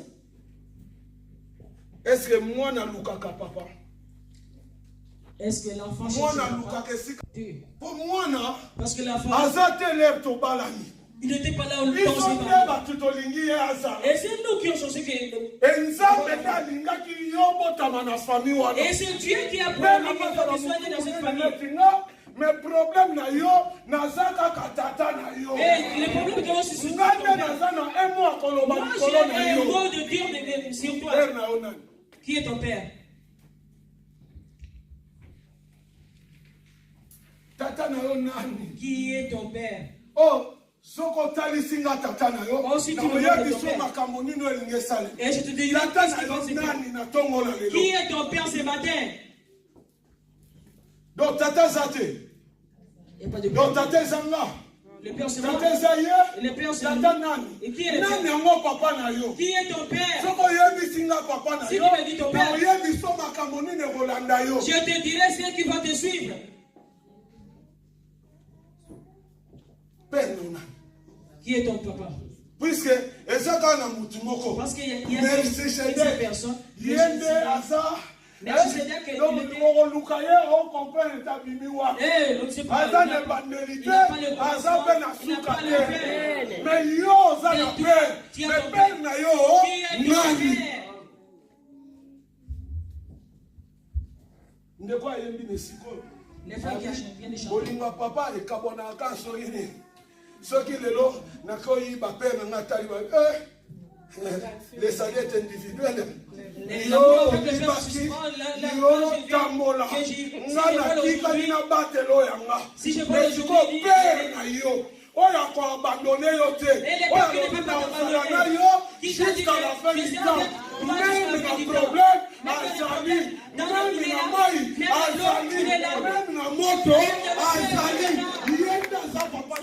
Est-ce que moi, je suis papa? Est-ce que l'enfant cherche papa? Parce que l'enfant, il n'était pas là où le temps. Et c'est nous qui avons changé. Et c'est Dieu qui a promis que tu sois né dans cette famille. Mais problème na yo nazaka katata na yo. Et le problème que c'est sur toi. Moi j'ai un mot de dire sur toi. Qui est ton père? Tata na yo nani? Qui est ton père? Oh, soko talisinga tata na yo. Aussi tu me dis ton père. Et je te dis qui est ton père ce matin? Donc tata zate. Donc tata zanga. Le père c'est tata zaye. Le père c'est tata nani. Et qui est le père? Nani ngo papa na yo. Qui est ton père? Soko yebi singa papa na yo. Si tu me dis ton père. Yebi so Je te dirai ce qui va te suivre. Qui est ton papa? Puisque parce qu'il y a une personne. les salaires individuels. Si je vois oyo abandonné yo te oyo jusqu'à la fin du temps même le problème azali même na mai azali même na moto azali yenda za papa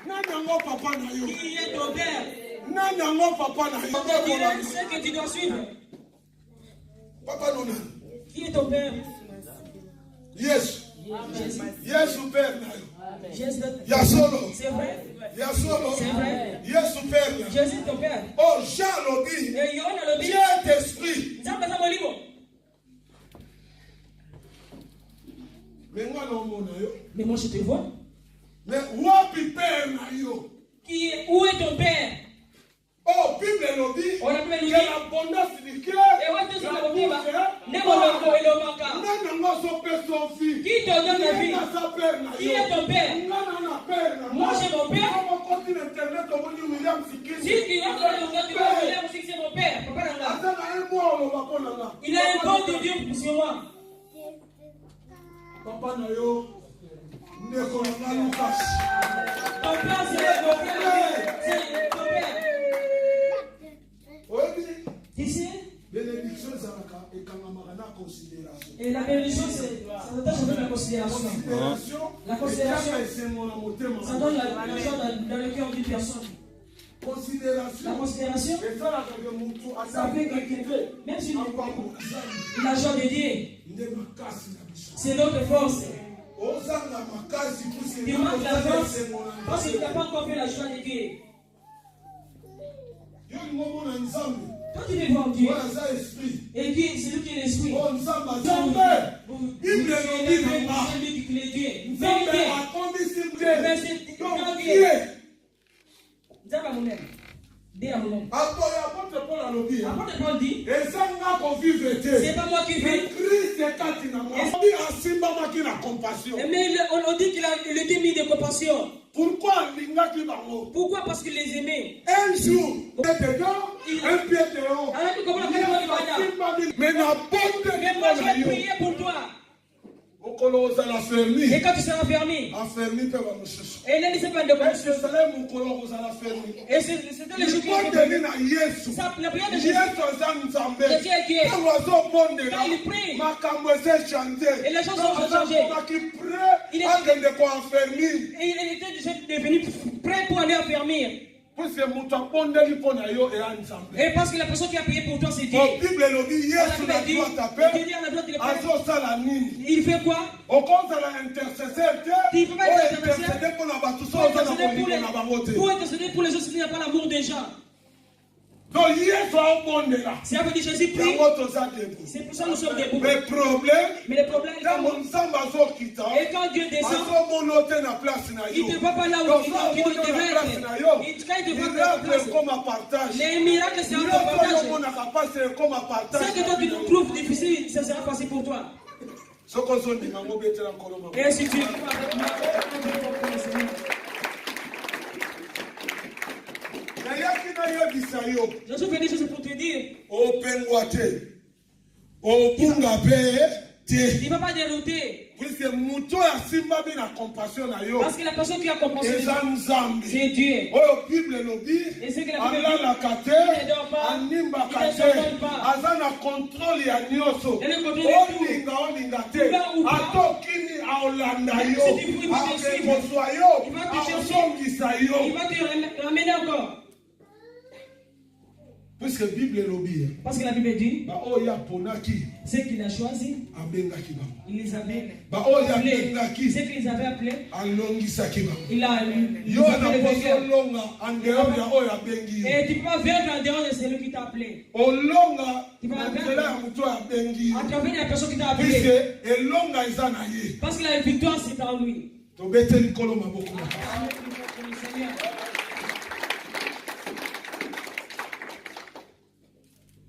nanango papa na yo qui est ton père? nanango papa na yo Je te dirai ce que tu dois suivre. Papa nona qui est ton père? Yes. Yes, Père. Yasolo. C'est vrai. Yasolo. C'est vrai. Yes, Père. Jésus ton père. Oh, Jean Lobi. Dieu est esprit. Mais moi je te vois. Mais wapi Père na yo? Où est ton père? Oh, Bible Lobi. On a que l'abondance du cœur. Et ouais, tout ça la Bible. Qui te donne la vie? Qui est ton père? Moi j'ai mon père. Si tu vas dans le monde, tu vas dire que c'est mon père. Il a un bon de Dieu sur moi. Papa Nayo, Neko na Lucas. Ton père c'est mon père. C'est ton père. Tu sais? Bénédiction Zaraka et Kamamarana considération. Et la bénédiction, ça s'attache avec la considération. La considération, ça donne la joie dans le cœur d'une personne. Considération. La considération, ça fait quelqu'un, même si il n'est pas bon, la joie de Dieu, c'est notre force. Tu manques la force parce que tu n'as pas encore fait la joie de Dieu. Quand tu veux voir Dieu, et Dieu, c'est lui qui est l'esprit. Dieu. C'est pas moi qui vis. Mais on dit qu'il a le démi de compassion. Pourquoi? Parce qu'il les aimait. Un jour, un pied dehors. Mais moi je vais prier pour toi. Et quand tu seras fermé, et là il ne sait pas de quoi. Et c'était le jour qui la prière de Jésus. Quand il prie, et les gens sont changés. Il était devenu prêt pour aller affermir. Et parce que la personne qui a prié pour toi, c'est Dieu. Il fait quoi? Il ne peut pas intercéder pour les autres s'il n'y a pas l'amour des gens. Si on dit Jésus prie, c'est pour ça que nous sommes debout. Mais le problème, et quand Dieu descend, il ne va pas là où il devrait être. Quand il devrait être, les miracles seront partagés. Ce que toi tu trouves difficile, ça sera facile pour toi. Et si tu je suis venu juste pour te dire. Il ne va pas dérouter. Parce que la personne qui a compassion, c'est Dieu. Et c'est que la Bible dit, il ne dort pas, il ne s'endort pas. Il ne va te ramener encore. Puisque la Bible est lobby. Parce que la Bible dit, Bah oh ya ponaki. ceux qu'il a choisi, Abengaki ba. il les avait Bah oh ya appelés. bengaki. Ceux qu'il les avait appelés, Alongisaki ba. il a Yo na poso longa en dehors ya oh ya bengi. et tu peux pas vaincre en dehors de celui qui t'a appelé. O longa Tu vas na vaincre nzela ya muto ya bengi. à travers la personne qui t'a Puisque appelé. elonga eza na ye. Parce que la victoire c'est en lui. Tobete likolo maboko.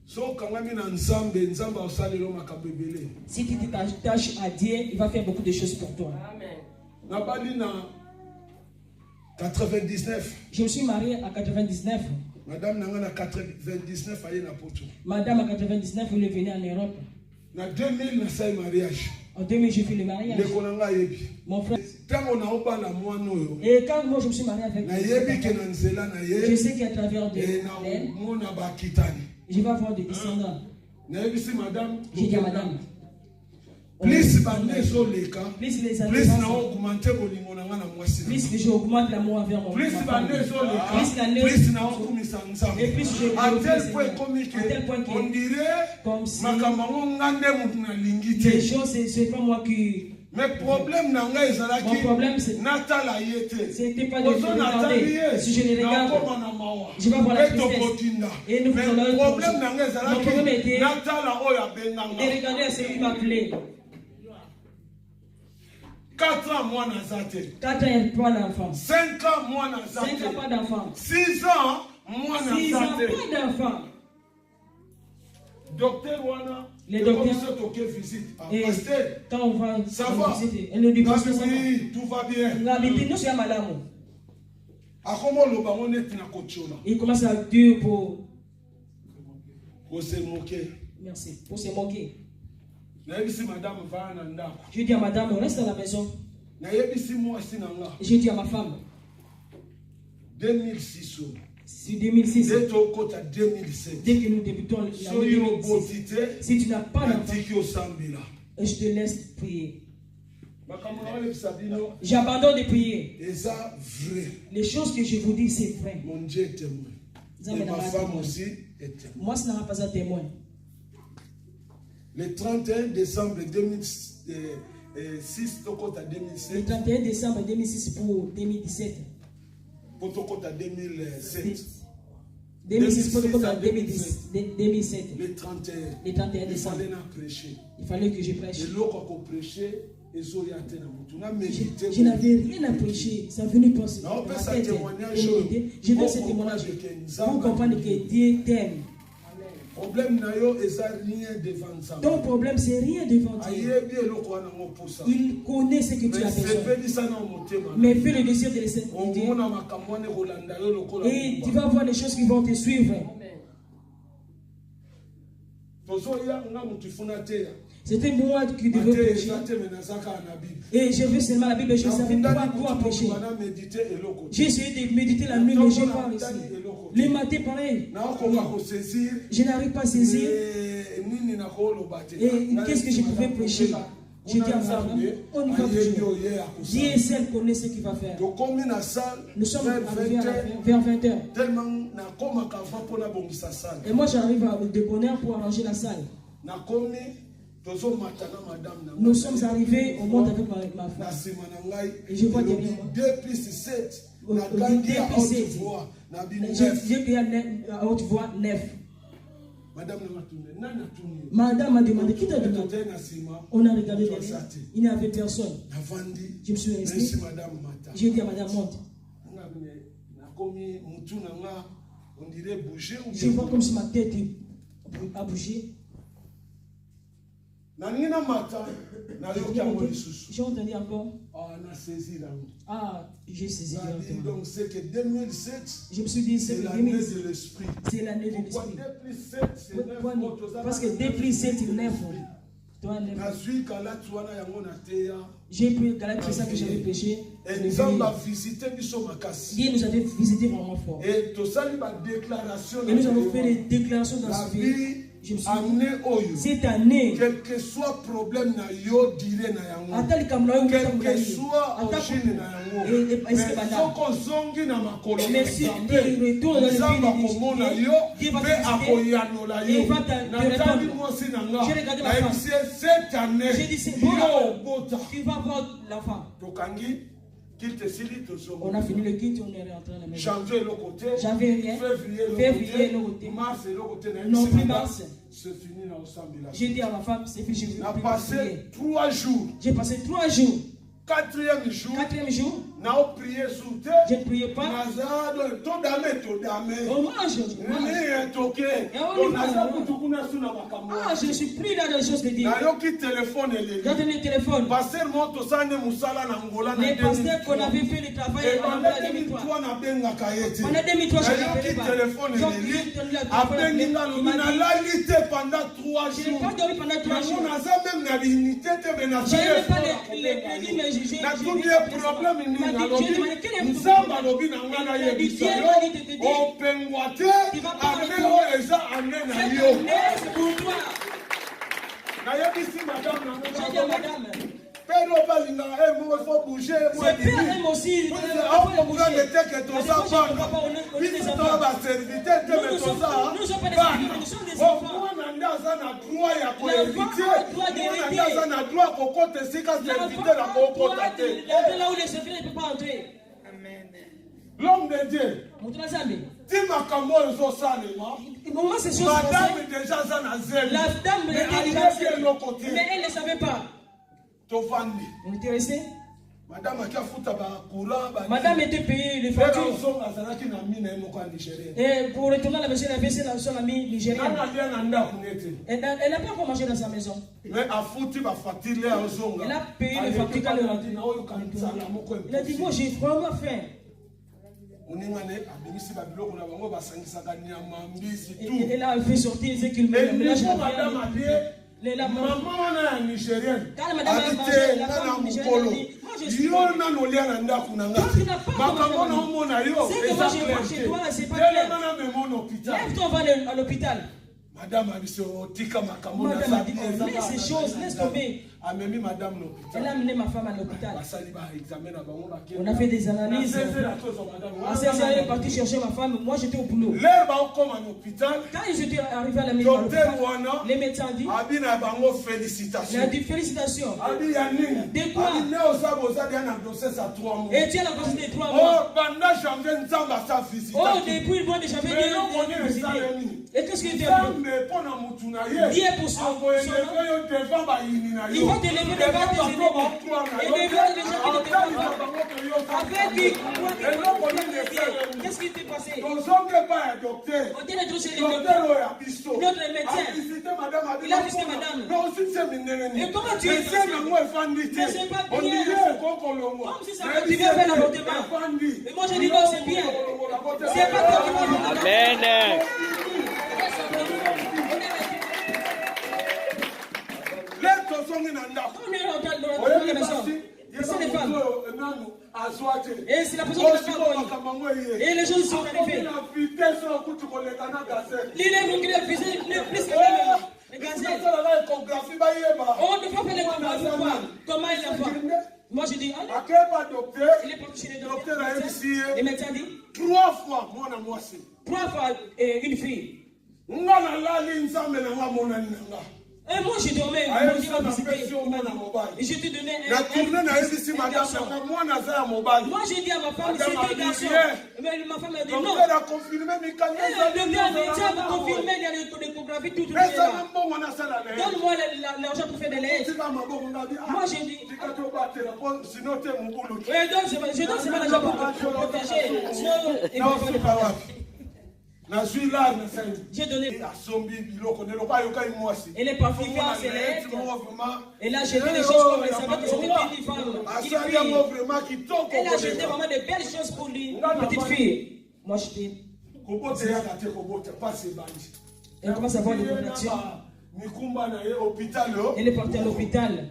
So kangami na nzambe nzamba osalelo makambo ebele. Si tu t'attaches à Dieu, il va faire beaucoup de choses pour toi. Na bali na 99. Je me suis marié à 99. Madame nanga na 99 aye na poto. Madame à 99, elle est venue en Europe. Na 2000 na sai mariage. En 2000, j'ai fait le mariage. Ndeko nanga yebi. Mon frère. Tango na obala mwana oyo. Et quand moi je me suis marié avec Na yebi ke na nzela na ye. je sais qu'à travers de Et na elle, mona ba kitani. je vais avoir des descendants. Na yebi si madame. J'ai dit à madame. Plus bande so leka. Plus les Plus na années, augmenter bolingo na nga na mwasi. plus que j'augmente l'amour envers mon Plus femme. bande so leka. Plus l'année, Plus na okumisa nzambe. et plus je À tel point comme à tel point que on dirait comme si makambo ngande mutu na lingi les te. choses, c'est pas moi qui. Mais problème na nga ezalaki. Mon problème, c'est natala yete. c'était pas de regarder. Si je les regarde, je vais voir la tristesse. Et nous faisons le problème na nga mon ezalaki. problème était Natala oyo de abenganga. regarder à celui qui m'appelait. 4 ans moi nazate. 4 ans, il n'y a pas d'enfant. 5 ans moi 5 ans, nazate. pas d'enfant. 6 ans moi 6 ans, nazate. pas d'enfant. Docteur wana. Les docteurs. Visite. Et Pasteur. quand on va Ça va. visiter, elle nous dit parce que ça va. Oui, tout va bien. Nous sommes à l'amour. Akomo loba ngone tina kochola. Il commence à dire pour. Ko se moquer. Merci. Pour se moquer. Na yebisi madame va na ndako. Je dis à madame, reste à la maison. Na yebisi mwasi na nga. Je dis à ma femme. 2006. C'est 2006. Dès to kota 2007. Dès que nous débutons la So yo 2006. botite. Si tu n'as pas d'enfant, Atiki osambila. je te laisse prier. Makambo na wale bisabino. J'abandonne de prier. Eza vrai. Les choses que je vous dis, c'est vrai. Mon Dieu est témoin. Et ma femme aussi est témoin. Moi, ce n'est pas un témoin. Le 31 décembre 2006, Tokota Le 2007, 31 décembre 2006 pour 2017. pour Tokota 2007. 2006 pour Tokota 2007. Le 31. Le 31 Il décembre. fallait prêcher. Il fallait que je prêche. Et l'eau qu'on prêchait, et so y a été na mutu. Na médité. Je n'avais rien à prêcher. Ça venait penser. Non, on peut ça témoignage. Je veux ce témoignage pour comprendre que Dieu t'aime. Problème na yo eza rien devant ça. Ton problème, c'est rien devant Dieu. Ayebi eloko wana ngo posa. Il connaît ce que tu as besoin. Mais fais le désir de laisser Dieu. Et tu vas voir les choses qui vont te suivre. C'était moi qui devais prêcher. Et j'ai vu seulement la Bible, je ne savais pas quoi prêcher. J'ai essayé de méditer la nuit, mais je n'ai pas réussi. Le matin, pareil. Je n'arrive pas à saisir. Et qu'est-ce que je pouvais prêcher? Je dis à ma femme, on y va toujours. Dieu seul connaît ce qu'il va faire. Nous sommes arrivés vers 20h. Et moi, j'arrive de bonne heure pour arranger la salle. Nous sommes arrivés au monde avec ma femme. Et je vois derrière moi. 2 plus 7. J'ai payé à haute voix 9. Madame m'a demandé qui t'a demandé. On a regardé derrière. Il n'y avait personne. Je me suis resté. J'ai dit à madame, monte. Je vois comme si ma tête a bougé. J'ai entendu encore. Ah, j'ai saisi. Donc c'est que 2007, je me suis dit, c'est l'année de l'esprit. C'est l'année de l'esprit. Parce que 2 plus 7, c'est 9. J'ai pris Galate, c'est ça que j'avais péché. Dieu nous avait visité vraiment fort. Et nous avons fait des déclarations dans ce vie. Je me suis dit, cette année, quel que soit problème na yo dire na yango, quel que soit origine na yango, soko zongi na makolo na Nzambe Nzambe akomona yo mpe akoyanola yo natali mwasi na nga nayebisi cette année yo obota tokangi on a fini le kit, on est rentré à la maison. Janvier le côté, février le côté, mars le côté, non plus mars. C'est fini dans le j'ai dit à ma femme, c'est fini. J'ai passé 3 jours. J'ai passé 3 jours. Quatrième jour, je ne priais pas. Je suis pris dans les choses de Dieu. J'attends le téléphone. Les pasteurs qu'on avait fait le travail en 2003. En 2003, je n'appelais pas. Pendant 3 jours. Je n'ai pas dormi pendant 3 jours. Je n'ai pas les natumie problème nini nalobi nzamba lobi na nga nayebisa yo opengwa te ane oyo eza ane na yo nayebisi madame na Pedro balinga mo faut bouger moi aussi on comprend le texte que tout ça bana biso to ba serviteur te me tout ça bana on ndaza na droit ya ko éviter on ndaza na droit ko côté sika serviteur la ko côté là où les serviteurs ne peuvent pas entrer. Amen. L'homme de Dieu ti makambo zo salema madame déjà ça na zelo la dame mais elle ne savait pas. On était resté. Madame était payée les factures. Et pour retourner à la maison, elle avait son amie nigérienne. Elle n'a pas encore mangé dans sa maison. Elle a payé les factures quand elle est rentrée. Elle a dit, moi j'ai vraiment faim. Elle a fait sortir ce qu'il me la maman na nigérienne habité na mukolo yo na nolia na ndaku na ngati makambo na omona yo c'est pas clair na me mon hôpital on va à l'hôpital. Madame a dit tika makambo na sa laisse ces choses, laisse tomber. Amemi madame l'hôpital. Elle a amené ma femme à l'hôpital. On a fait des analyses. À 16h, elle est partie chercher ma femme. Moi, j'étais au boulot. Quand ils étaient arrivés à la maison, les médecins disent félicitations. Il a dit félicitations. De quoi? Et tu as la possibilité de 3 mois. Oh, depuis le mois de janvier, et qu'est-ce qu'il dit? Dieu pour son nom. Il va te lever devant tes ennemis. Et devant les gens qui te défendent. Avec qu'est-ce qui t'est passé? On dit le chez les docteurs. Notre médecin. Il a visité madame. Et comment tu es passé? Mais c'est pas bien. Comme si ça continue à faire l'avortement. Et moi je dis non, c'est bien. C'est pas toi qui vas l'avortement. Amen. C'est les femmes. Et c'est la personne qui n'a pas. Et les gens sont arrivés. L'île est plus que les gazelles. On ne peut pas faire l'échographie. Comment il l'a fait? Moi je dis, il est parti chez les docteurs. Les médecins disent 3 fois, moi na moi c'est 3 fois une fille. Et moi je dormais, et je te donnais un garçon. Moi j'ai dit à ma femme, c'est un garçon. Mais ma femme a dit non. Le docteur a confirmé, il y a l'échographie, tout est là. Donne-moi l'argent pour faire des lettres. Moi j'ai dit, je donne seulement l'argent pour protéger. J'ai donné. Elle est partie faire ses lettres. Et là, j'ai vu des choses comme elle savait que c'était une femme. Elle a jeté vraiment de belles choses pour lui. Une petite fille. Moi, je dis. Elle commence à avoir des contractions. Elle est partie à l'hôpital.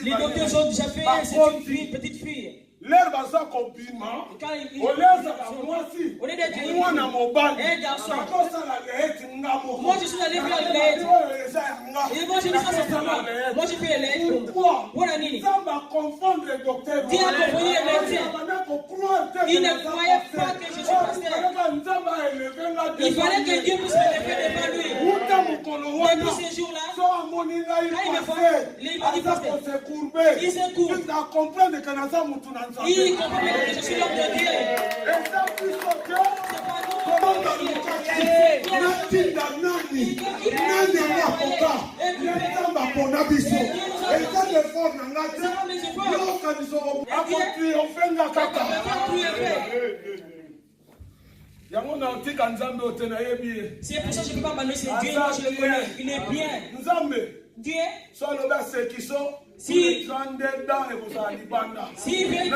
Les docteurs ont déjà fait, c'est une petite fille. L'herbe à ça copima, on laisse à moi si, moi na mobile, moi je suis allé faire le lait. Et moi je dis ça c'est moi. Moi je fais le lait. Pourquoi? Ça va confondre le docteur. Qui a compris les médecins? Il ne croyait pas que je suis pasteur. Il fallait que Dieu puisse me lever devant lui. Depuis ce jour-là, quand il me voit, il m'a dit pasteur, il s'est courbé. Il comprend que je suis l'homme de Dieu. C'est pour ça que je ne peux pas m'annoncer Dieu, moi je le connais, il est bien. Dieu, si vient de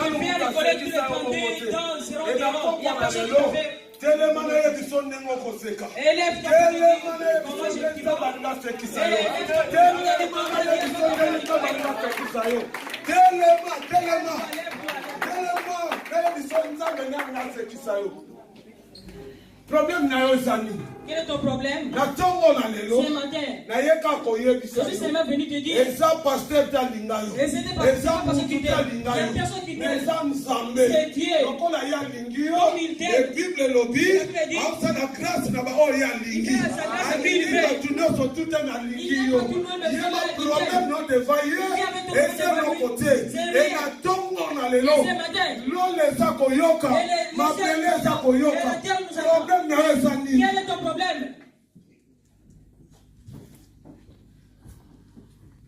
connaître tous les pendus, dans seront dehors, il n'y a pas de chose de fait. Élève ta problème na yo zani. Quel est ton problème? Na tongo na lelo. Ce matin. Na yeka koyebisa. Je suis seulement venu te dire. Eza pasteur talinga yo. Eza mutu talinga yo. Eza nzambe. C'est Dieu. Lokola ya lingi yo. Le Bible lobi. Asa na grâce na ba o ya lingi. Alingi batu nyonso tuta na lingi yo. Yema problème no devaye. Eza no côté. Et na tongo na lelo. Lo leza koyoka. Mapele za koyoka. Problème na yo zani. Quel est ton problème?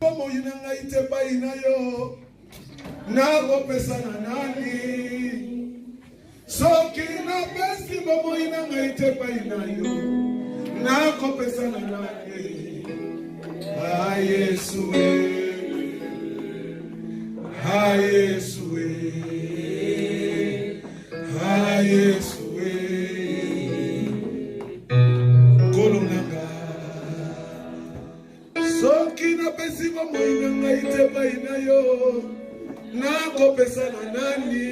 Como inanga itepa inayo na kopesa na nani soki na besi bomo inanga itepa inayo na kopesa na nani Yesu Yesu Yesu soki na pesi bomoina ngai te baina yo na kopesa na nani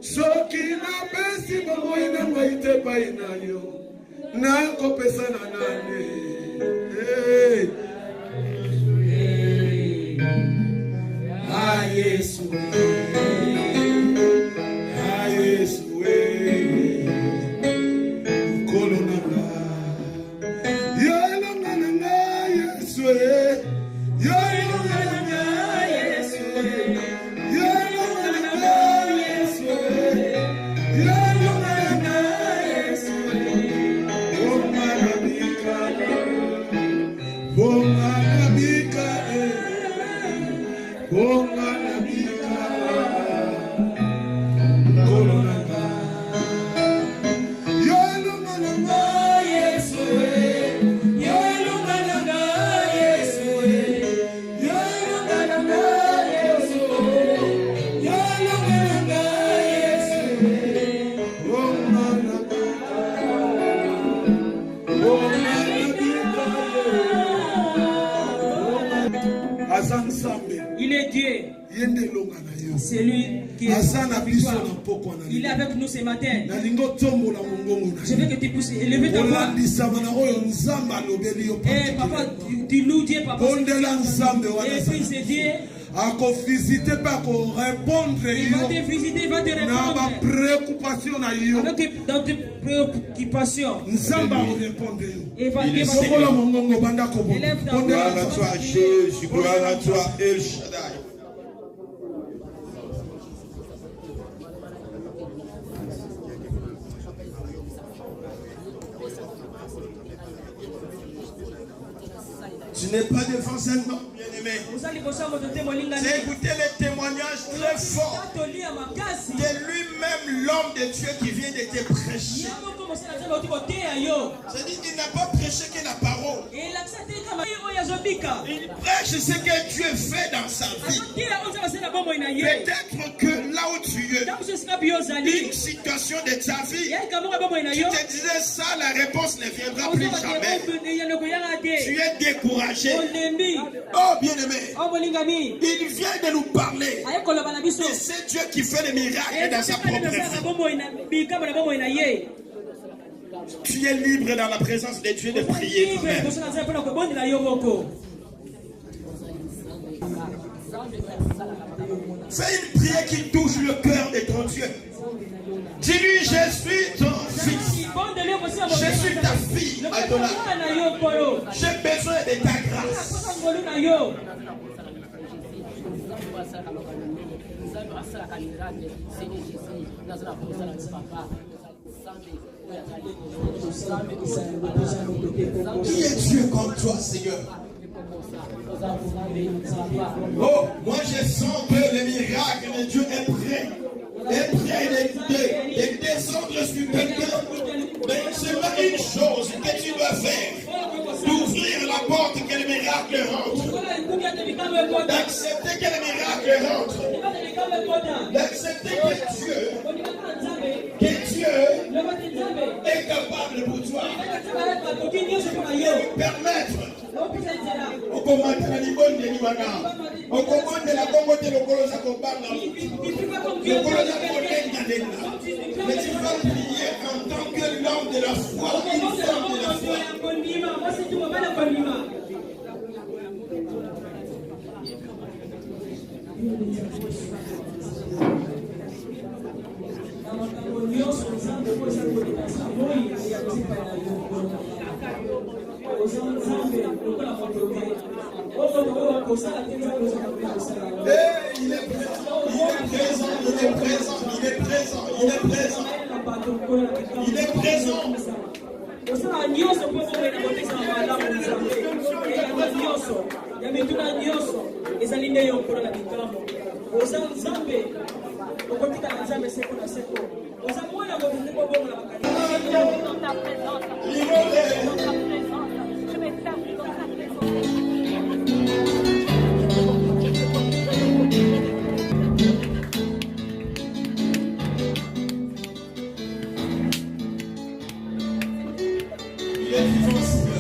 soki na pesi bomoina ngai te baina yo na kopesa na nani Yesu Yesu kolo nanga il est Dieu. C'est lui qui est il est avec nous ce matin. Je veux que tu puisses élever ta voix. Et papa, tu loues Dieu, papa. Et puis c'est Dieu. Il va te visiter, il va te répondre. Dans tes préoccupations. Et va te élève ta voix. Gloire à toi Jésus, gloire à toi El Shaddai. Tu n'es pas devant un homme bien-aimé. J'ai écouté les témoignages très forts de lui-même, l'homme de Dieu qui vient de te prêcher. C'est-à-dire qu'il n'a pas prêché que la parole. Il prêche ce que Dieu fait dans sa vie. Peut-être que là où tu es, une situation de ta vie, tu te disais ça, la réponse ne viendra plus jamais. Tu es découragé. Oh bien-aimé, il vient de nous parler. Et c'est Dieu qui fait les miracles dans sa propre vie. Tu es libre dans la présence de Dieu de prier toi-même. Fais une prière qui touche le cœur de ton Dieu. Dis-lui, je suis ton fils. Je suis ta fille, Adonai. J'ai besoin de ta grâce. Qui est Dieu comme toi, Seigneur? Oh, moi je sens que le miracle de Dieu est prêt. Est prêt de descendre sur quelqu'un. Mais seulement une chose que tu dois faire, d'ouvrir la porte que le miracle rentre. D'accepter que le miracle rentre. D'accepter que Dieu est capable pour toi de lui permettre. On commande la libonne de Libana. On commande la bombe de l'Okolosa Kobanga. L'Okolosa Kobanga. Mais tu vas prier en tant que l'homme de la foi. Une femme de la foi. Il est présent. Il est vivant.